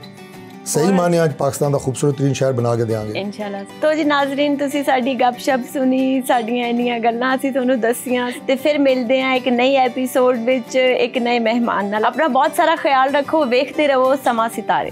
ਸਹੀ ਮਾਨੇ ਅੱਜ ਪਾਕਿਸਤਾਨ ਦਾ ਖੂਬਸੂਰਤ ਤਰੀਨ ਸ਼ਹਿਰ ਬਣਾ ਕੇ ਦੇਵਾਂਗੇ ਇਨਸ਼ਾਅੱਲਾ। ਤੋ ਜੀ ਨਾਜ਼ਰੀਨ, ਤੁਸੀਂ ਸਾਡੀ ਗੱਪਸ਼ਪ ਸੁਣੀ, ਸਾਡੀਆਂ ਇੰਨੀਆਂ ਗੱਲਾਂ ਅਸੀਂ ਤੁਹਾਨੂੰ ਦੱਸੀਆਂ, ਤੇ ਫਿਰ ਮਿਲਦੇ ਹਾਂ ਇੱਕ ਨਈ ਐਪੀਸੋਡ ਵਿੱਚ ਇੱਕ ਨਏ ਮਹਿਮਾਨ ਨਾਲ। ਆਪਣਾ ਬਹੁਤ ਸਾਰਾ ਖਿਆਲ ਰੱਖੋ, ਵੇਖਦੇ ਰਹੋ ਸਮਾਂ ਸਿਤਾਰੇ।